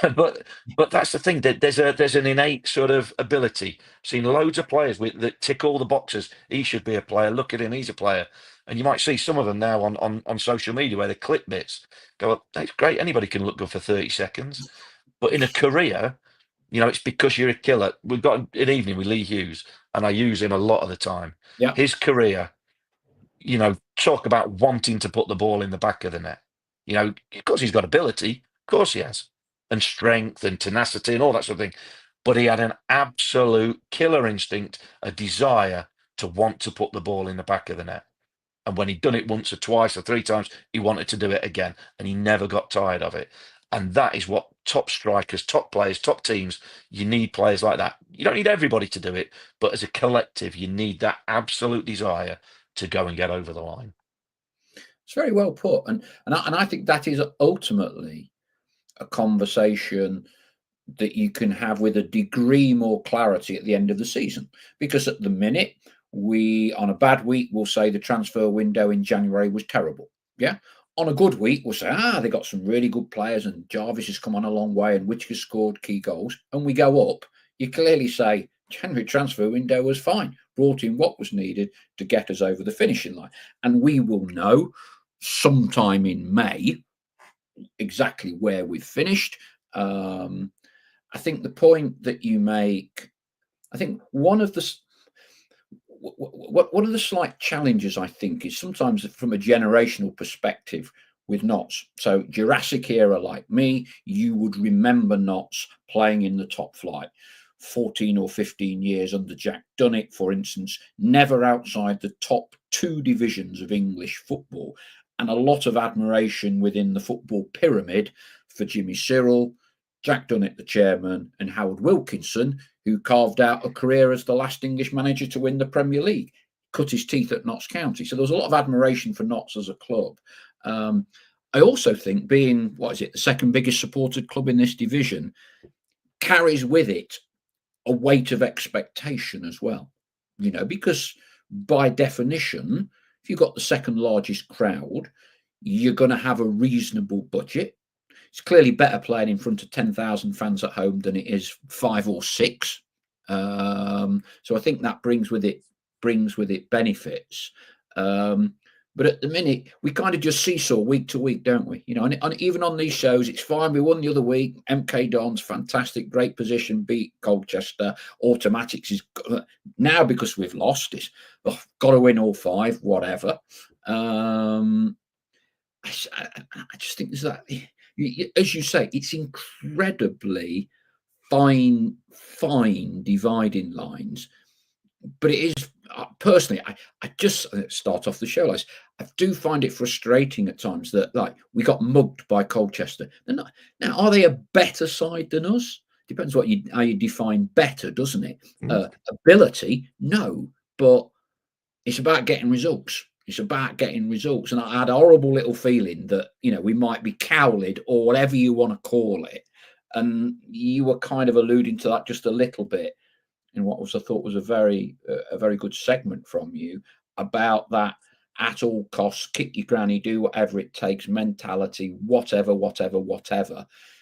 but but that's the thing. That there's an innate sort of ability. Seen loads of players that tick all the boxes. He should be a player. Look at him, he's a player. And you might see some of them now on social media where they clip bits. Go, well, that's great. Anybody can look good for 30 seconds. But in a career, it's because you're a killer. We've got an evening with Lee Hughes, and I use him a lot of the time. Yeah. His career, talk about wanting to put the ball in the back of the net. Of course he's got ability, of course he has, and strength and tenacity and all that sort of thing. But he had an absolute killer instinct, a desire to want to put the ball in the back of the net. And when he'd done it once or twice or three times, he wanted to do it again, and he never got tired of it. And that is what top strikers, top players, top teams, you need players like that. You don't need everybody to do it, but as a collective, you need that absolute desire to go and get over the line. It's very well put, and I think that is ultimately a conversation that you can have with a degree more clarity at the end of the season. Because at the minute, we, on a bad week, will say the transfer window in January was terrible. Yeah. On a good week, we'll say, they got some really good players and Jarvis has come on a long way and Whitaker scored key goals. And we go up. You clearly say January transfer window was fine, brought in what was needed to get us over the finishing line. And we will know sometime in May exactly where we've finished. I think the point that you make, I think one of the slight challenges, I think, is sometimes from a generational perspective with Notts. So Jurassic era, like me, you would remember Notts playing in the top flight. 14 or 15 years under Jack Dunnett, for instance, never outside the top two divisions of English football, and a lot of admiration within the football pyramid for Jimmy Cyril, Jack Dunnett, the chairman, and Howard Wilkinson, who carved out a career as the last English manager to win the Premier League, cut his teeth at Notts County. So there was a lot of admiration for Notts as a club. I also think being, the second biggest supported club in this division carries with it a weight of expectation as well, because by definition, if you've got the second largest crowd, you're going to have a reasonable budget. It's clearly better playing in front of 10,000 fans at home than it is 5 or 6. So I think that brings with it benefits. But at the minute, we kind of just seesaw week to week, don't we? And even on these shows, it's fine. We won the other week. MK Dons, fantastic, great position, beat Colchester. Automatics is now, because we've lost, it's got to win all 5, whatever. I just think there's that. As you say, it's incredibly fine dividing lines. But it is, personally, I just start off the show. I do find it frustrating at times that we got mugged by Colchester. Now, are they a better side than us? Depends how you define better, doesn't it? Ability, no, but it's about getting results. It's about getting results. And I had a horrible little feeling that, we might be cowled or whatever you want to call it. And you were kind of alluding to that just a little bit in what I thought was a very good segment from you about that at all costs, kick your granny, do whatever it takes, mentality, whatever.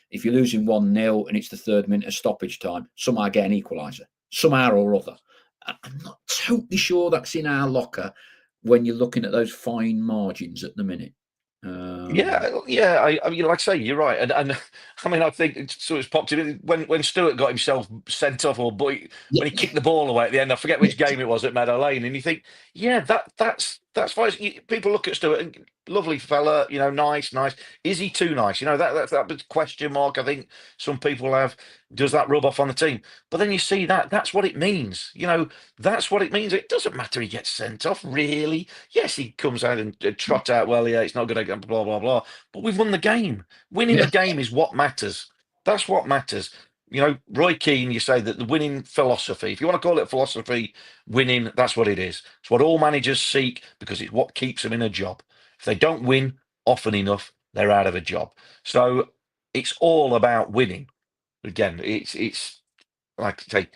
If you're losing 1-0 and it's the 3rd minute of stoppage time, somehow get an equaliser, somehow or other. I'm not totally sure that's in our locker when you're looking at those fine margins at the minute. I mean, like I say, you're right, and I mean, I think it's popped in when Stewart got himself sent off, or yeah, when he kicked the ball away at the end. I forget which game it was at Meadow Lane, and you think, yeah, that's fine. People look at Stewart, and lovely fella, nice. Is he too nice? That big question mark. I think some people have. Does that rub off on the team? But then you see that's what it means. That's what it means. It doesn't matter he gets sent off, really. Yes, he comes out and trot out, well, yeah, it's not going to blah, blah, blah. But we've won the game. Winning yeah, the game is what matters. That's what matters. Roy Keane, you say that the winning philosophy, if you want to call it philosophy, winning, that's what it is. It's what all managers seek because it's what keeps them in a job. If they don't win often enough, they're out of a job. So it's all about winning. Again, it's like I say,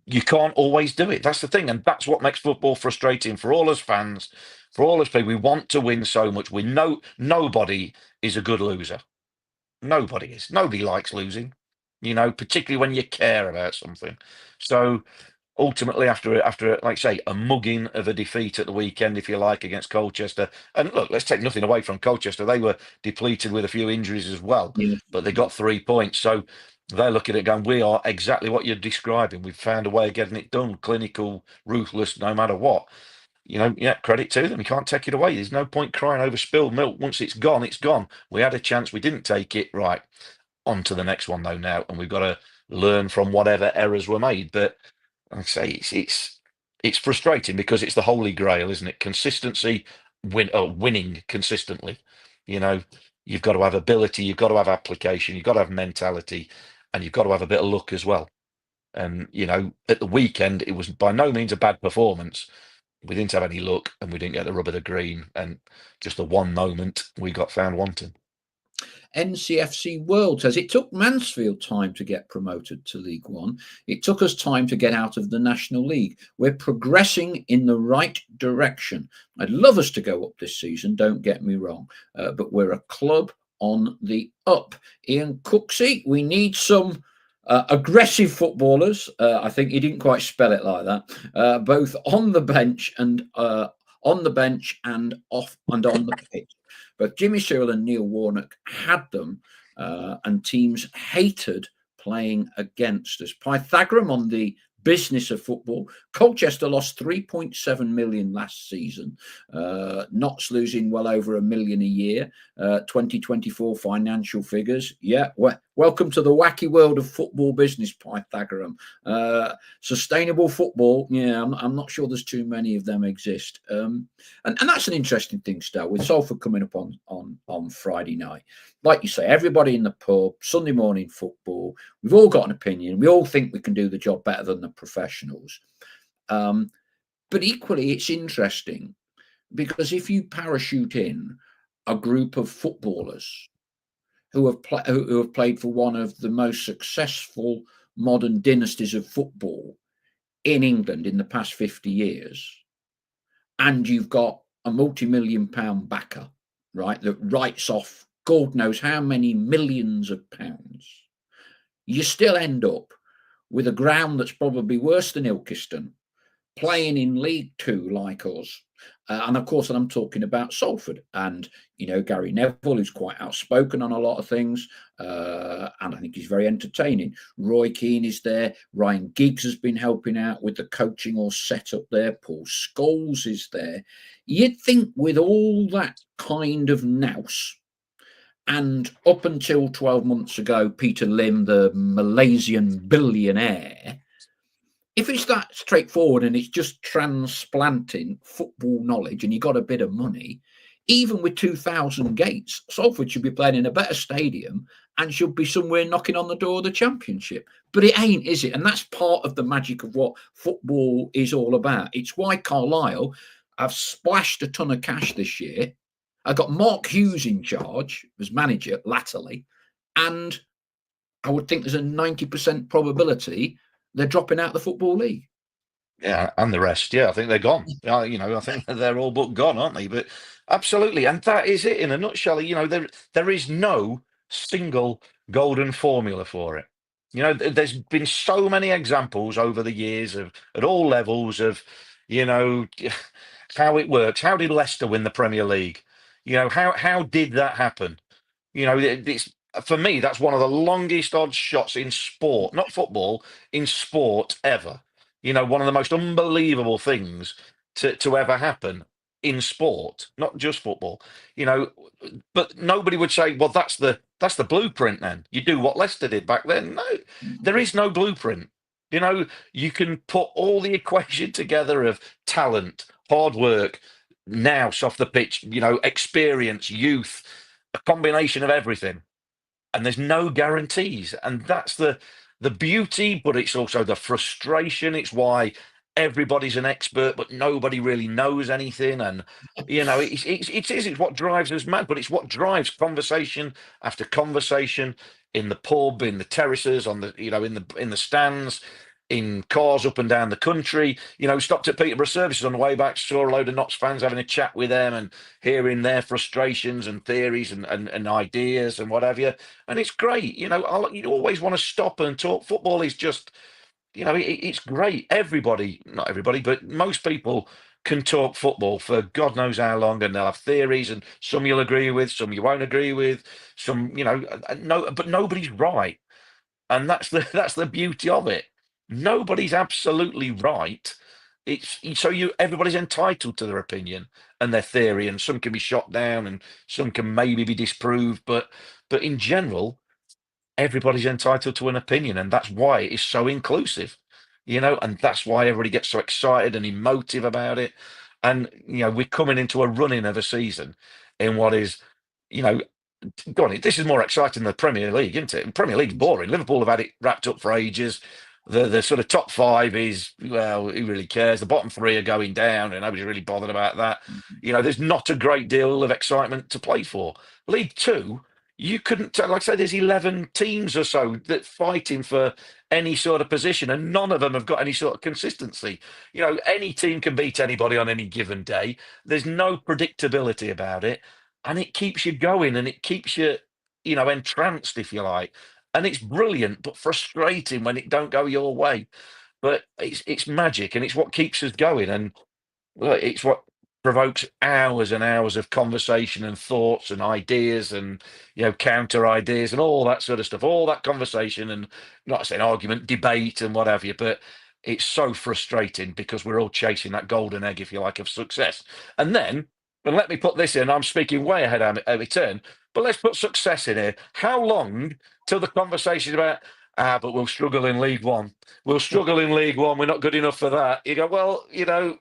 you can't always do it. That's the thing, and that's what makes football frustrating for all us fans, for all us people. We want to win so much. We know nobody is a good loser. Nobody is. Nobody likes losing. Particularly when you care about something. So ultimately, after like say a mugging of a defeat at the weekend, if you like, against Colchester. And look, let's take nothing away from Colchester. They were depleted with a few injuries as well, yeah, but they got 3 points. So they're looking at it going, we are exactly what you're describing. We've found a way of getting it done, clinical, ruthless, no matter what. Yeah, credit to them. You can't take it away. There's no point crying over spilled milk. Once it's gone, it's gone. We had a chance, we didn't take it. Right, on to the next one though now, and we've got to learn from whatever errors were made. But like I say, it's frustrating because it's the holy grail, isn't it? Consistency, winning consistently. You know, you've got to have ability, you've got to have application, you've got to have mentality, and you've got to have a bit of luck as well. And at the weekend, it was by no means a bad performance. We didn't have any luck, and we didn't get the rub of the green. And just the one moment we got found wanting. NCFC World says it took Mansfield time to get promoted to League One. It took us time to get out of the National League. We're progressing in the right direction. I'd love us to go up this season, don't get me wrong, but we're a club on the up. Ian Cooksey, we need some aggressive footballers. I think he didn't quite spell it like that. Both on the bench and off and on the pitch. But Jimmy Sherrill and Neil Warnock had them, and teams hated playing against us. Pythagoras on the business of football. Colchester lost 3.7 million last season. Notts losing well over $1 million a year. 2024 financial figures. Yeah, welcome to the wacky world of football business, Pythagoras. Sustainable football. Yeah, I'm not sure there's too many of them exist. And that's an interesting thing, still, with Salford coming up on Friday night. Like you say, everybody in the pub, Sunday morning football, we've all got an opinion. We all think we can do the job better than the professionals. But equally, it's interesting because if you parachute in a group of footballers who have played for one of the most successful modern dynasties of football in England in the past 50 years, and you've got a multi-million-pound backer, right, that writes off God knows how many millions of pounds, you still end up with a ground that's probably worse than Ilkeston, playing in League Two like us. And of course, I'm talking about Salford and, Gary Neville, who's quite outspoken on a lot of things. And I think he's very entertaining. Roy Keane is there. Ryan Giggs has been helping out with the coaching or setup there. Paul Scholes is there. You'd think with all that kind of nous, and up until 12 months ago, Peter Lim, the Malaysian billionaire, if it's that straightforward and it's just transplanting football knowledge and you got a bit of money, even with 2,000 gates, Salford should be playing in a better stadium and should be somewhere knocking on the door of the Championship. But it ain't, is it? And that's part of the magic of what football is all about. It's why Carlisle have splashed a ton of cash this year. I got Mark Hughes in charge as manager latterly, and I would think there's a 90% probability they're dropping out of the Football League. Yeah, and the rest. Yeah, I think they're gone. I think they're all but gone, aren't they? But absolutely, and that is it in a nutshell. There is no single golden formula for it. There's been so many examples over the years of at all levels of, how it works. How did Leicester win the Premier League? You know, how did that happen? You know, it's for me, that's one of the longest odd shots in sport, not football, in sport ever. You know, one of the most unbelievable things to ever happen in sport, not just football. You know, but nobody would say, well, that's the blueprint then. You do what Leicester did back then. No, there is no blueprint. You know, you can put all the equation together of talent, hard work, nous off the pitch, you know, experience, youth, a combination of everything, and there's no guarantees, and that's the beauty, but it's also the frustration. It's why everybody's an expert but nobody really knows anything. And you know, it's what drives us mad, but it's what drives conversation after conversation, in the pub, in the terraces, on the, you know, in the stands, in cars up and down the country. You know, stopped at Peterborough services on the way back, saw a load of Notts fans, having a chat with them and hearing their frustrations and theories and ideas and whatever. And it's great. You know, you always want to stop and talk. Football is just, you know, it's great. Everybody, not everybody, but most people can talk football for God knows how long, and they'll have theories, and some you'll agree with, some you won't agree with, some, you know, no, but nobody's right. And that's the that's the beauty of it. Nobody's absolutely right. It's so you everybody's entitled to their opinion and their theory, and some can be shot down, and some can maybe be disproved, but in general, everybody's entitled to an opinion, and that's why it is so inclusive. You know, and that's why everybody gets so excited and emotive about it. And you know, we're coming into a running of a season in what is, you know, go on, this is more exciting than the Premier League, isn't it? And Premier League's boring. Liverpool have had it wrapped up for ages. The sort of top five is, well, who really cares? The bottom three are going down, and nobody's really bothered about that. You know, there's not a great deal of excitement to play for. League Two, you couldn't tell. Like I say, there's 11 teams or so that fighting for any sort of position, and none of them have got any sort of consistency. You know, any team can beat anybody on any given day. There's no predictability about it, and it keeps you going, and it keeps you, you know, entranced, if you like. And it's brilliant but frustrating when it don't go your way, but it's magic, and it's what keeps us going. And look, it's what provokes hours and hours of conversation and thoughts and ideas, and you know, counter ideas and all that sort of stuff, all that conversation, and not saying argument, debate and what have you. But it's so frustrating because we're all chasing that golden egg, if you like, of success. And then, and let me put this in, I'm speaking way ahead of my turn, but let's put success in here. How long till the conversation about, but we'll struggle in League One, we'll struggle in League One, we're not good enough for that? You go, well, you know,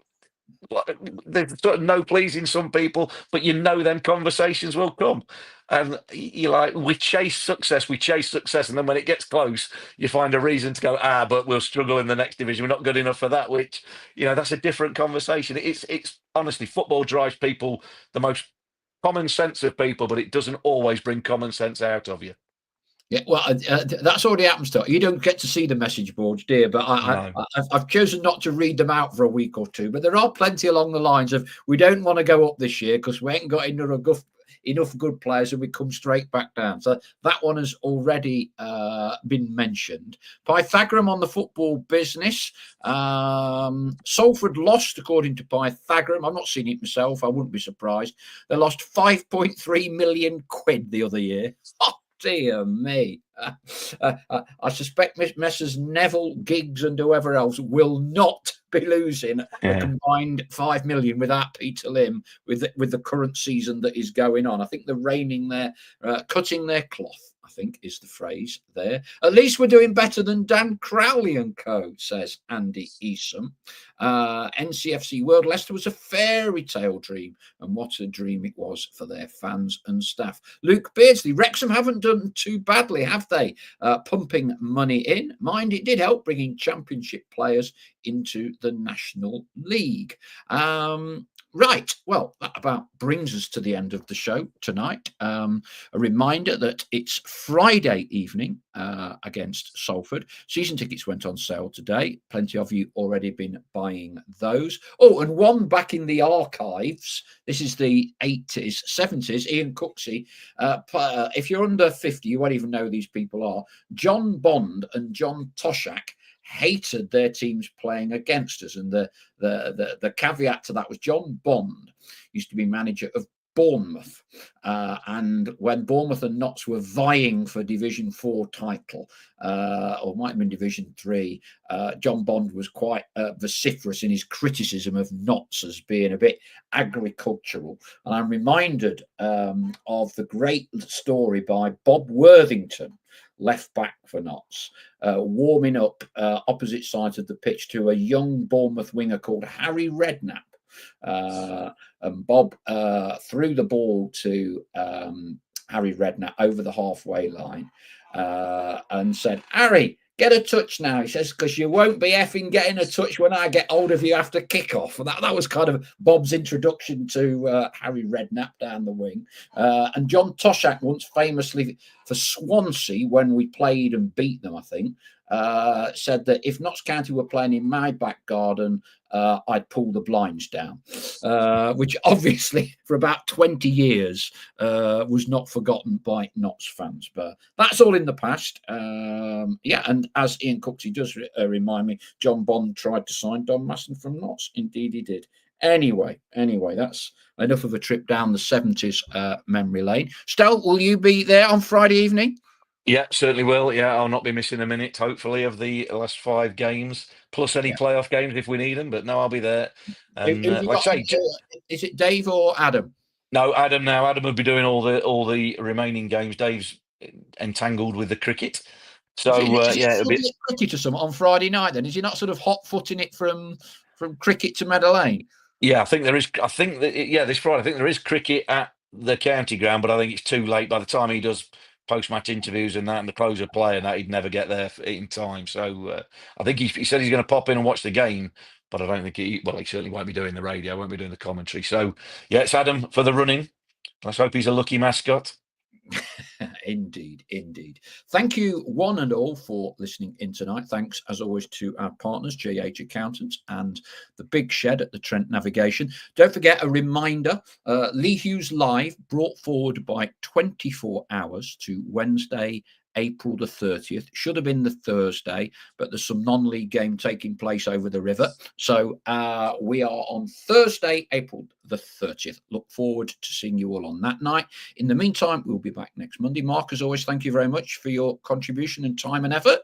there's sort of no pleasing some people, but you know them conversations will come. And you're like, we chase success, and then when it gets close, you find a reason to go, but we'll struggle in the next division, we're not good enough for that, which, you know, that's a different conversation. It's honestly, football drives people, the most common sense of people, but it doesn't always bring common sense out of you. Yeah, well, that's already happens to you. Don't get to see the message boards, dear. But No. I've chosen not to read them out for a week or two. But there are plenty along the lines of, we don't want to go up this year because we ain't got enough good players, and we come straight back down. So that one has already been mentioned. Pythagorean on the football business. Salford lost, according to Pythagorean. I've not seen it myself. I wouldn't be surprised. They lost 5.3 million quid the other year. Oh, dear me. I suspect Messrs. Neville, Giggs, and whoever else will not be losing a Yeah. combined 5 million without Peter Lim, with the current season that is going on. I think they're reigning there, cutting their cloth, I think is the phrase there. At least we're doing better than Dan Crowley and co, says Andy Easom. NCFC World, Leicester was a fairy tale dream, and what a dream it was for their fans and staff. Luke Beardsley, Wrexham haven't done too badly, have they? Pumping money in. Mind, it did help bringing championship players into the National League. Right, well, that about brings us to the end of the show tonight. A reminder that it's Friday evening against Salford. Season tickets went on sale today. Plenty of you already been buying those. Oh, and one back in the archives. This is the 80s, 70s. Ian Cooksey. If you're under 50, you won't even know who these people are. John Bond and John Toshak hated their teams playing against us, and the caveat to that was John Bond used to be manager of Bournemouth. And when Bournemouth and Notts were vying for Division 4 title, or might have been Division 3, John Bond was quite vociferous in his criticism of Notts as being a bit agricultural. And I'm reminded of the great story by Bob Worthington, left back for Notts, warming up opposite sides of the pitch to a young Bournemouth winger called Harry Redknapp. And Bob threw the ball to Harry Redknapp over the halfway line and said, "Harry, get a touch now." He says, "because you won't be effing getting a touch when I get hold of you after kick-off." And that was kind of Bob's introduction to Harry Redknapp down the wing. And John Toshak once famously for Swansea, when we played and beat them, I think, said that if Notts County were playing in my back garden, I'd pull the blinds down, which obviously for about 20 years was not forgotten by Notts fans. But that's all in the past. Yeah, and as Ian Cooksey does remind me, John Bond tried to sign Don Masson from Notts. Indeed, he did. Anyway, that's enough of a trip down the 70s memory lane. Stel, will you be there on Friday evening? Yeah, certainly will. Yeah, I'll not be missing a minute, hopefully, of the last 5 games, plus any playoff games if we need them. But no, I'll be there. And like I say, is it Dave or Adam? No, Adam now. Adam will be doing all the remaining games. Dave's entangled with the cricket. So yeah, a bit cricket or something on Friday night. Then is he not sort of hot footing it from cricket to Meadow Lane? Yeah, I think there is. I think that this Friday, I think there is cricket at the county ground, but I think it's too late. By the time he does post-match interviews and that, and the close of play and that, he'd never get there in time. So I think he said he's going to pop in and watch the game, but I don't think he certainly won't be doing the radio, won't be doing the commentary. So yeah, it's Adam for the running. Let's hope he's a lucky mascot. Indeed. Thank you one and all for listening in tonight. Thanks as always to our partners, JH Accountants and the Big Shed at the Trent Navigation. Don't forget a reminder, Lee Hughes Live brought forward by 24 hours to Wednesday, April the 30th. Should have been the Thursday, but there's some non-league game taking place over the river. So we are on Thursday, April the 30th. Look forward to seeing you all on that night. In the meantime, we'll be back next Monday. Mark, as always, thank you very much for your contribution and time and effort.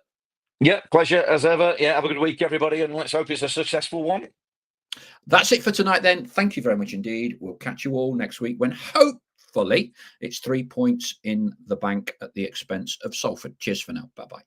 Yeah, pleasure as ever. Yeah, have a good week, everybody, and let's hope it's a successful one. That's it for tonight then. Thank you very much indeed. We'll catch you all next week when hopefully it's 3 points in the bank at the expense of Salford. Cheers for now. Bye-bye.